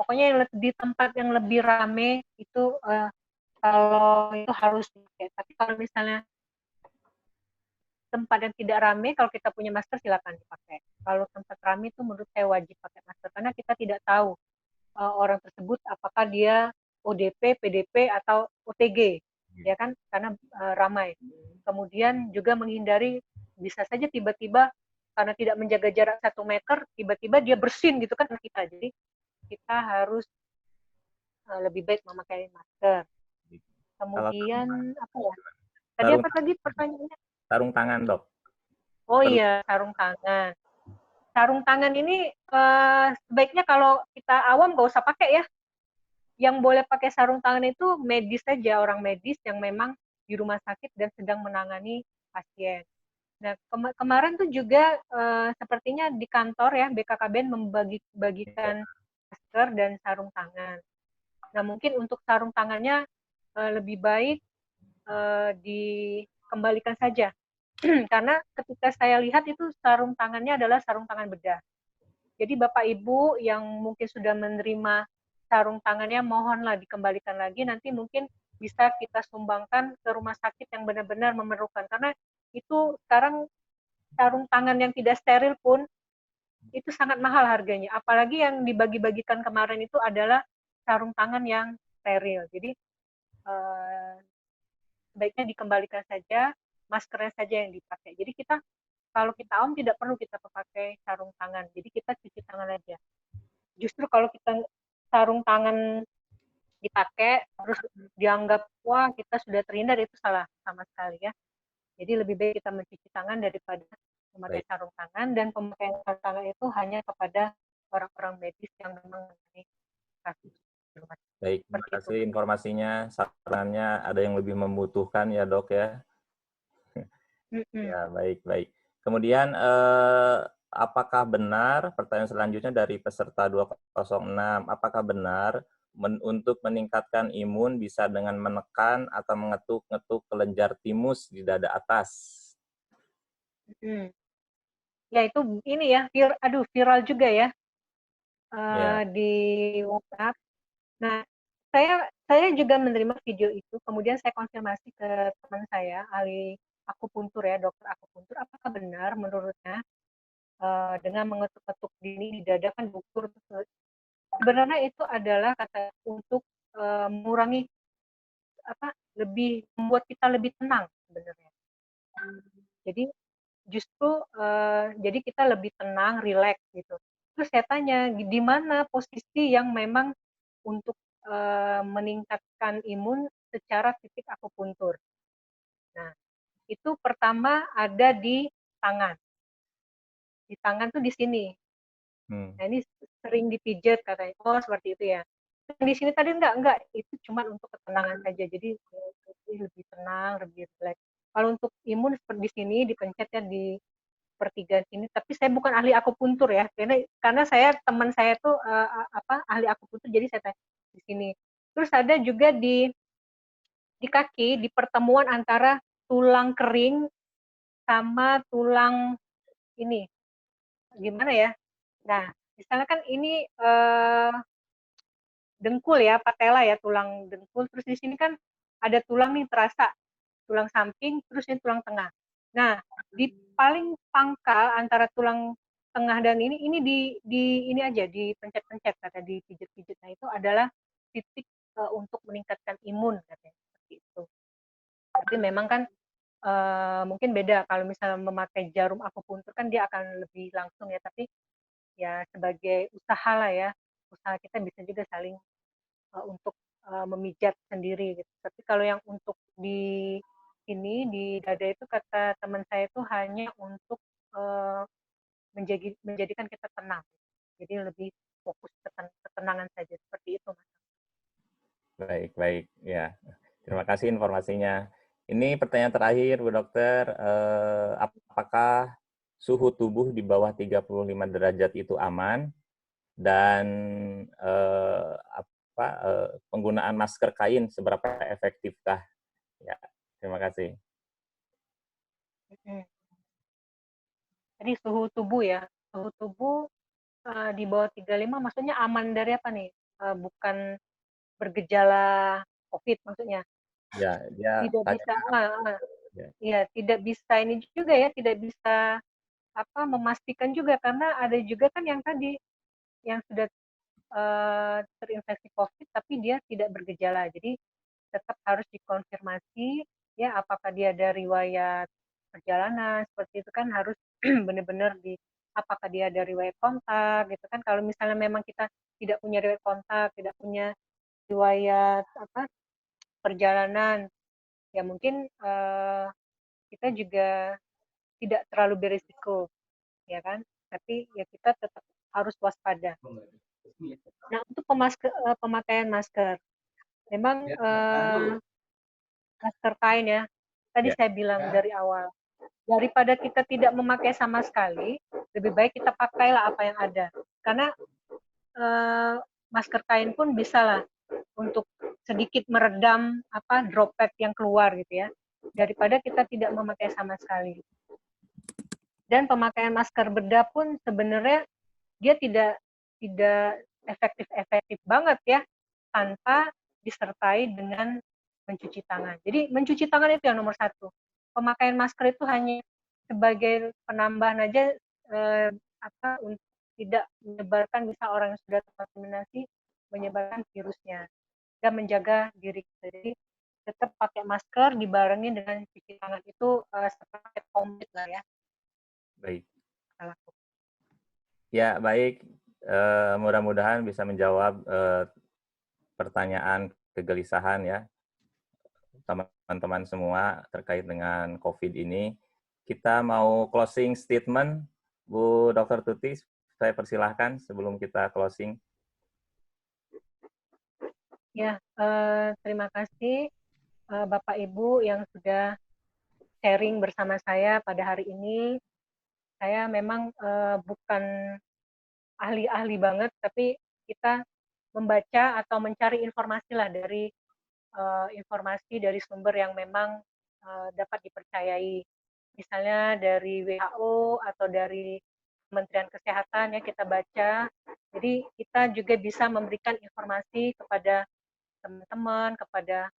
Pokoknya di tempat yang lebih rame itu kalau itu harus dipakai. Tapi kalau misalnya tempat yang tidak rame, kalau kita punya masker silakan dipakai. Kalau tempat rame itu menurut saya wajib pakai masker karena kita tidak tahu orang tersebut apakah dia ODP, PDP atau OTG, ya kan? Karena ramai. Kemudian juga menghindari bisa saja tiba-tiba karena tidak menjaga jarak 1 meter, tiba-tiba dia bersin gitu kan kita. Jadi kita harus lebih baik memakai masker. Kemudian apa ya? Tadi apa tadi pertanyaannya? Sarung tangan, Dok. Oh iya, sarung tangan. Sarung tangan ini sebaiknya kalau kita awam nggak usah pakai ya. Yang boleh pakai sarung tangan itu medis saja, orang medis yang memang di rumah sakit dan sedang menangani pasien. Nah, kemarin tuh juga sepertinya di kantor ya, BKKBN membagikan masker dan sarung tangan. Nah, mungkin untuk sarung tangannya lebih baik dikembalikan saja. Karena ketika saya lihat itu sarung tangannya adalah sarung tangan bedah. Jadi Bapak Ibu yang mungkin sudah menerima sarung tangannya, mohonlah dikembalikan lagi. Nanti mungkin bisa kita sumbangkan ke rumah sakit yang benar-benar memerlukan. Karena itu sekarang sarung tangan yang tidak steril pun itu sangat mahal harganya. Apalagi yang dibagi-bagikan kemarin itu adalah sarung tangan yang steril. Jadi sebaiknya dikembalikan saja, maskernya saja yang dipakai. Jadi kita kalau kita awam tidak perlu kita pakai sarung tangan. Jadi kita cuci tangan aja. Justru kalau kita sarung tangan dipakai terus dianggap wah kita sudah terhindar, itu salah sama sekali ya. Jadi lebih baik kita mencuci tangan daripada memakai sarung tangan, dan pemakaian sarung tangan itu hanya kepada orang-orang medis yang memang mengalami kasus. Baik, terima kasih informasinya. Sarannya ada yang lebih membutuhkan ya, Dok ya. Ya, baik. Kemudian apakah benar, pertanyaan selanjutnya dari peserta 206, apakah benar untuk meningkatkan imun bisa dengan menekan atau mengetuk-ngetuk kelenjar timus di dada atas? Ya itu ini ya, viral juga ya di WhatsApp. Nah, saya juga menerima video itu, kemudian saya konfirmasi ke teman saya, ahli akupuntur ya, dokter akupuntur, apakah benar menurutnya dengan mengetuk-ketuk di dada kan ukur. Sebenarnya itu adalah kata untuk mengurangi lebih membuat kita lebih tenang sebenarnya. Jadi justru jadi kita lebih tenang, rileks gitu. Terus saya tanya, di mana posisi yang memang untuk meningkatkan imun secara fisik akupuntur. Nah, itu pertama ada di tangan. Di tangan tuh di sini. Nah, ini sering dipijat katanya. Oh, seperti itu ya. Di sini tadi enggak. Itu cuma untuk ketenangan saja. Jadi lebih tenang, lebih rileks. Kalau untuk imun seperti di sini dipencetnya di pertigaan sini, tapi saya bukan ahli akupuntur ya, karena saya teman saya tuh ahli akupuntur, jadi saya tanya di sini. Terus ada juga di kaki, di pertemuan antara tulang kering sama tulang ini, gimana ya? Nah, misalnya kan ini dengkul ya, patella ya, tulang dengkul. Terus di sini kan ada tulang nih terasa, tulang samping, terus ini tulang tengah. Nah, di paling pangkal antara tulang tengah dan ini di ini aja, dipencet-pencet, kata dipijit-pijit. Nah, itu adalah titik untuk meningkatkan imun, katanya seperti itu. Tapi memang kan mungkin beda kalau misalnya memakai jarum akupuntur kan dia akan lebih langsung ya, tapi ya sebagai usaha lah ya, usaha kita bisa juga saling untuk memijat sendiri gitu. Tapi kalau yang untuk di sini di dada itu kata teman saya itu hanya untuk menjadikan kita tenang. Jadi lebih fokus ketenangan saja, seperti itu, Mas. Baik ya. Terima kasih informasinya. Ini pertanyaan terakhir, Bu Dokter. Apakah suhu tubuh di bawah 35 derajat itu aman? Dan penggunaan masker kain seberapa efektifkah? Ya, terima kasih. Jadi suhu tubuh ya, suhu tubuh di bawah 35 maksudnya aman dari apa nih? Bukan bergejala COVID maksudnya. Ya, dia Tidak bisa, ya. ya tidak bisa ini juga ya, tidak bisa memastikan juga karena ada juga kan yang tadi yang sudah terinfeksi COVID tapi dia tidak bergejala. Jadi tetap harus dikonfirmasi ya apakah dia ada riwayat perjalanan seperti itu kan harus benar-benar apakah dia ada riwayat kontak gitu kan. Kalau misalnya memang kita tidak punya riwayat kontak, tidak punya riwayat perjalanan, ya mungkin kita juga tidak terlalu berisiko, ya kan? Tapi ya kita tetap harus waspada. Nah, untuk pemakaian masker, memang masker kain ya, tadi saya bilang dari awal, daripada kita tidak memakai sama sekali, lebih baik kita pakailah apa yang ada. Karena masker kain pun bisa lah untuk sedikit meredam droplet yang keluar gitu ya, daripada kita tidak memakai sama sekali. Dan pemakaian masker bedah pun sebenarnya dia tidak efektif banget ya tanpa disertai dengan mencuci tangan. Jadi mencuci tangan itu yang nomor satu. Pemakaian masker itu hanya sebagai penambahan aja untuk tidak menyebarkan, bisa orang yang sudah terkontaminasi menyebarkan virusnya dan menjaga diri kita. Jadi tetap pakai masker dibarengin dengan cuci tangan itu sepaket komplit lah ya. Baik. Ya, baik. Mudah-mudahan bisa menjawab pertanyaan kegelisahan ya teman-teman semua terkait dengan COVID ini. Kita mau closing statement, Bu Dr. Tuti, saya persilahkan sebelum kita closing. Ya, terima kasih Bapak Ibu yang sudah sharing bersama saya pada hari ini. Saya memang bukan ahli-ahli banget, tapi kita membaca atau mencari informasi lah dari informasi dari sumber yang memang dapat dipercayai. Misalnya dari WHO atau dari Kementerian Kesehatan ya kita baca. Jadi kita juga bisa memberikan informasi kepada teman-teman, kepada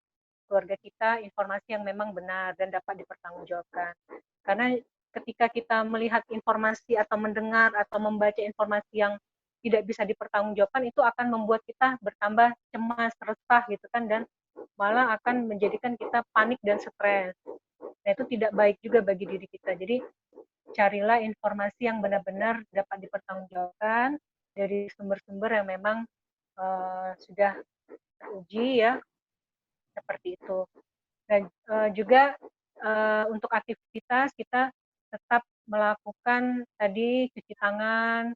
keluarga kita, informasi yang memang benar dan dapat dipertanggungjawabkan. Karena ketika kita melihat informasi atau mendengar atau membaca informasi yang tidak bisa dipertanggungjawabkan, itu akan membuat kita bertambah cemas, resah gitu kan, dan malah akan menjadikan kita panik dan stres. Nah, itu tidak baik juga bagi diri kita. Jadi carilah informasi yang benar-benar dapat dipertanggungjawabkan dari sumber-sumber yang memang sudah teruji ya, seperti itu. Dan juga untuk aktivitas kita tetap melakukan tadi cuci tangan,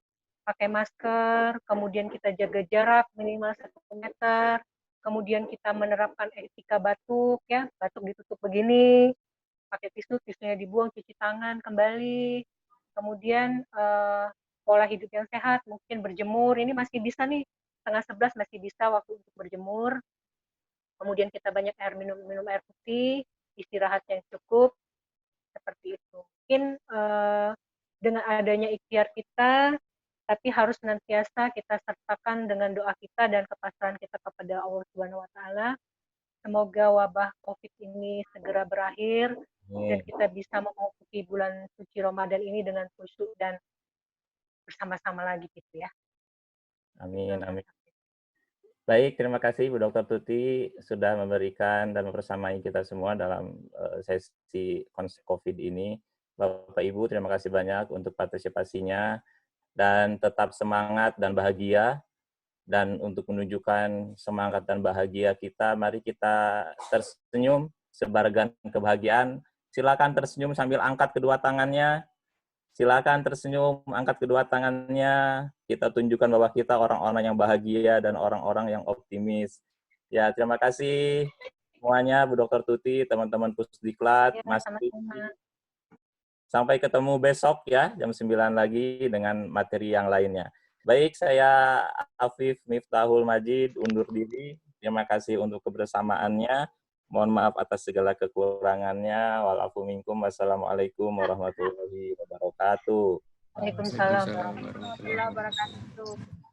pakai masker, kemudian kita jaga jarak minimal 1 meter, kemudian kita menerapkan etika batuk ya, batuk ditutup begini, pakai tisu, tisunya dibuang, cuci tangan kembali, kemudian pola hidup yang sehat, mungkin berjemur, ini masih bisa nih, 10:30 masih bisa waktu untuk berjemur, kemudian kita banyak minum air putih, istirahat yang cukup, seperti itu. Mungkin dengan adanya ikhtiar kita, tapi harus senantiasa kita sertakan dengan doa kita dan kepasrahan kita kepada Allah Subhanahu wa Ta'ala. Semoga wabah COVID ini segera berakhir dan kita bisa memasuki bulan suci Ramadan ini dengan khusyuk dan bersama-sama lagi gitu ya. Amin, amin. Baik, terima kasih Bu Dr. Tuti sudah memberikan dan mempersamai kita semua dalam sesi konsep COVID ini. Bapak Ibu, terima kasih banyak untuk partisipasinya dan tetap semangat dan bahagia. Dan untuk menunjukkan semangat dan bahagia kita, mari kita tersenyum, sebarkan kebahagiaan. Silakan tersenyum sambil angkat kedua tangannya. Silakan tersenyum, angkat kedua tangannya. Kita tunjukkan bahwa kita orang-orang yang bahagia dan orang-orang yang optimis. Ya, terima kasih semuanya, Bu Dr. Tuti, teman-teman Pusdiklat, Mas Tuti. Sampai ketemu besok ya, jam 9 lagi dengan materi yang lainnya. Baik, saya Afif Miftahul Majid undur diri. Terima kasih untuk kebersamaannya. Mohon maaf atas segala kekurangannya. Walafu minkum. Wassalamualaikum warahmatullahi wabarakatuh. Waalaikumsalam Waalaikumsalam warahmatullahi warahmatullahi wabarakatuh.